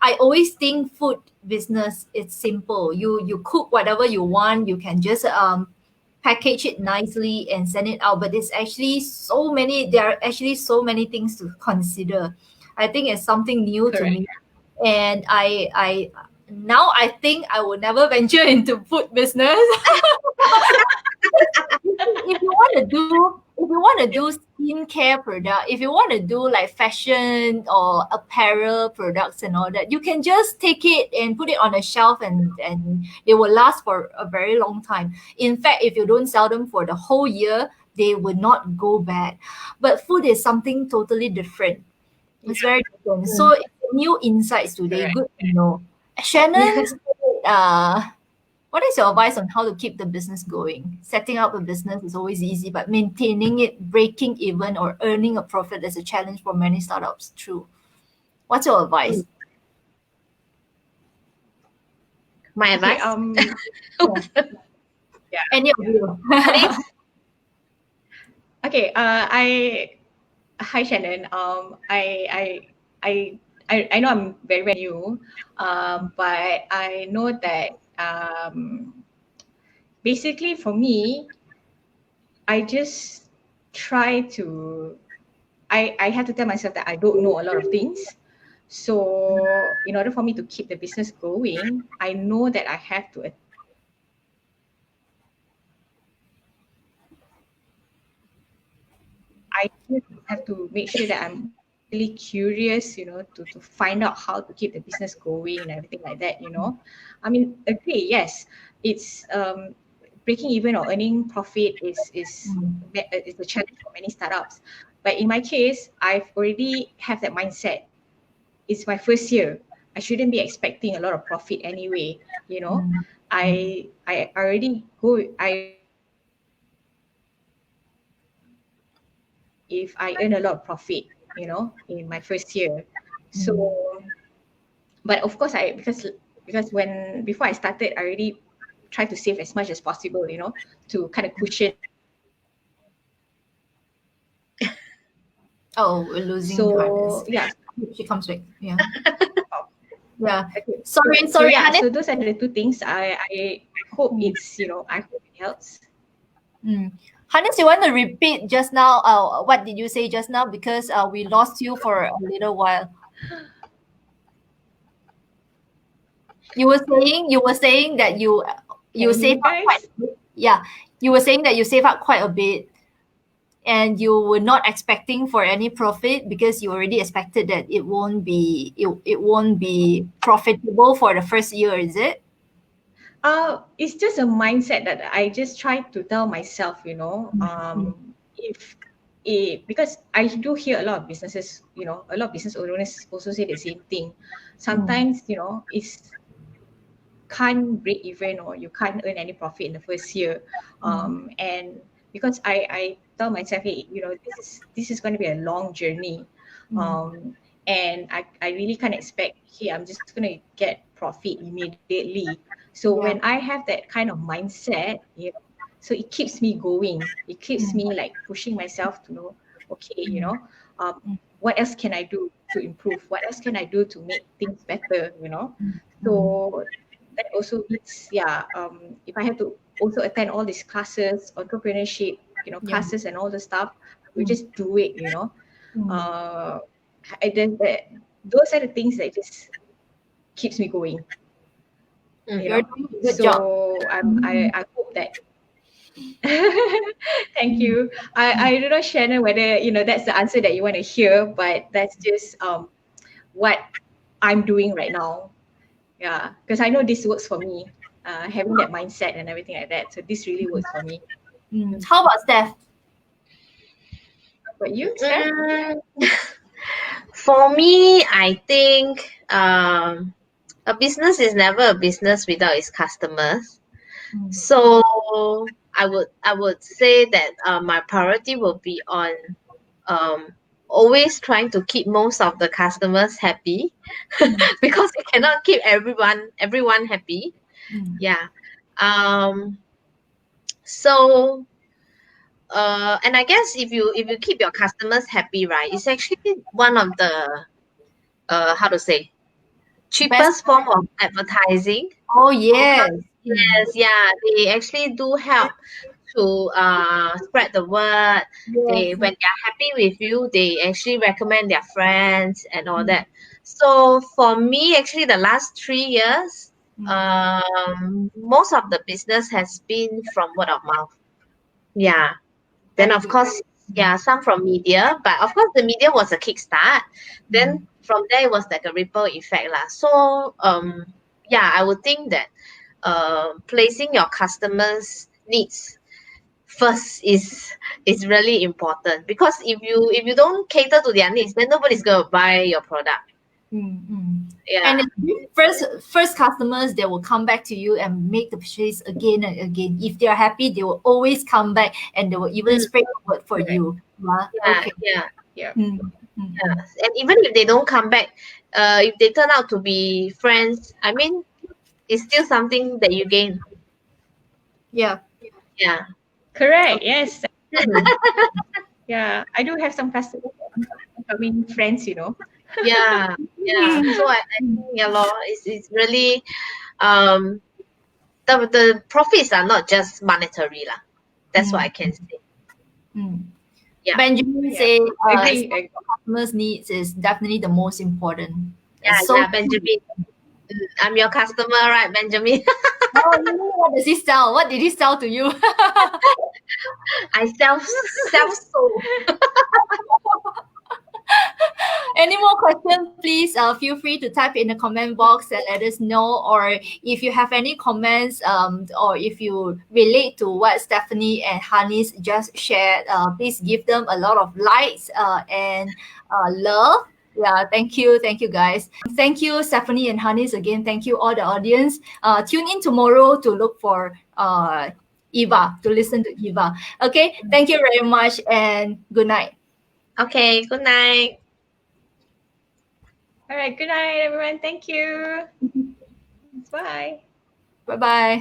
I always think food business it's simple. You cook whatever you want, you can just package it nicely and send it out, but it's actually there are actually so many things to consider. I think it's something new to Correct. me, and I now I think I will never venture into food business. If you want to do skincare product, if you want to do like fashion or apparel products and all that, you can just take it and put it on a shelf, and they will last for a very long time. In fact, if you don't sell them for the whole year, they will not go bad. But food is something totally different. It's Yeah. very different. So Mm. if you new insights today. Correct. Good to know. Shannon, what is your advice on how to keep the business going? Setting up a business is always easy, but maintaining it, breaking even, or earning a profit is a challenge for many startups. True. What's your advice? My Okay. advice. Yeah. Any of you? Please. Okay. Hi Shannon. I know I'm very, very new, but I know that basically for me, I just try to. I have to tell myself that I don't know a lot of things. So in order for me to keep the business going, I know that I have to I just have to make sure that I'm really curious, to find out how to keep the business going and everything like that. I mean, agree, yes, it's breaking even or earning profit is a challenge for many startups. But in my case, I've already have that mindset. It's my first year. I shouldn't be expecting a lot of profit anyway. You know, I already go. I if I earn a lot of profit, in my first year. So, but of course, because when before I started, I already tried to save as much as possible, to kind of cushion. Oh, we're losing So Hannes. yeah, She comes back. Yeah. oh, Yeah. okay. So Sorry, yeah, Hannes. so those are the two things. I hope I hope it helps. Mm. Hannes, you want to repeat just now? What did you say just now? Because we lost you for a little while. You were saying that you Can you hear save me, up quite guys? a bit. Yeah, you were saying that you save up quite a bit, and you were not expecting for any profit because you already expected that it won't be profitable for the first year. Is it? It's just a mindset that I just try to tell myself, Mm, if because I do hear a lot of businesses, a lot of business owners also say the same thing. mm, Sometimes, it's can't break even or you can't earn any profit in the first year. mm, And because I tell myself, hey, this is going to be a long journey. mm, Um, and I really can't expect, hey, I'm just going to get profit immediately. So yeah. when I have that kind of mindset, so it keeps me going. It keeps Mm, me like pushing myself to know, okay, mm, what else can I do to improve? What else can I do to make things better? mm. So that also means, yeah, if I have to also attend all these classes, entrepreneurship, Yeah. classes and all the stuff, we Mm, just do it. mm, Uh, and then those are the things that just keeps me going, you you're know. doing a good job. So Mm, I hope that. Thank mm, you. I don't know, Shannon, whether that's the answer that you want to hear, but that's just what I'm doing right now. Yeah, because I know this works for me. Having that mindset and everything like that. So this really works for me. How about Steph? But you, Steph? Mm, for me, I think a business is never a business without its customers. Mm, So I would say that my priority will be on um, always trying to keep most of the customers happy mm, because we cannot keep everyone happy. mm, Yeah. Um, so and I guess if you keep your customers happy, right, it's actually one of the how to say best. cheapest form of advertising Oh because yes. Mm, yes, yeah, they actually do help to spread the word. yes. They when they're happy with you, they actually recommend their friends and all Mm, that. So for me, actually, the last 3 years, mm, most of the business has been from word of mouth. Yeah. Then very of good. course, Mm, yeah, some from media, but of course the media was a kickstart. Then mm, from there it was like a ripple effect lah. So yeah, I would think that placing your customers' needs first is really important because if you don't cater to their needs, then nobody's gonna buy your product. Yeah. And first customers, they will come back to you and make the purchase again and again. If they are happy, they will always come back and they will even Mm, spread the word for Correct. you. Yeah. yeah, Okay. yeah, Yeah. yeah. And even if they don't come back, if they turn out to be friends, I mean, it's still something that you gain. Yeah. Yeah. Correct. Yes, that's true. Yeah, I do have some customers becoming friends, you know. Yeah. Yeah. So I think yeah, lor, it's really um the profits are not just monetary lah. That's what I can say. Mm. Yeah. Benjamin Yeah, say, agree. serving customers' needs is definitely the most important. Yeah, It's so yeah, Benjamin. I'm your customer, right, Benjamin? Oh, really? What does he sell? What did he sell to you? I self sold. Any more questions, please feel free to type in the comment box and let us know. Or if you have any comments, or if you relate to what Stephanie and Hanis just shared, please give them a lot of likes and love. Yeah, thank you guys. Thank you, Stephanie and Hanis again. Thank you, all the audience. Tune in tomorrow to look for Eva, to listen to Eva. Okay, thank you very much and good night. Okay, good night. All right. Good night, everyone. Thank you. Bye. Bye bye.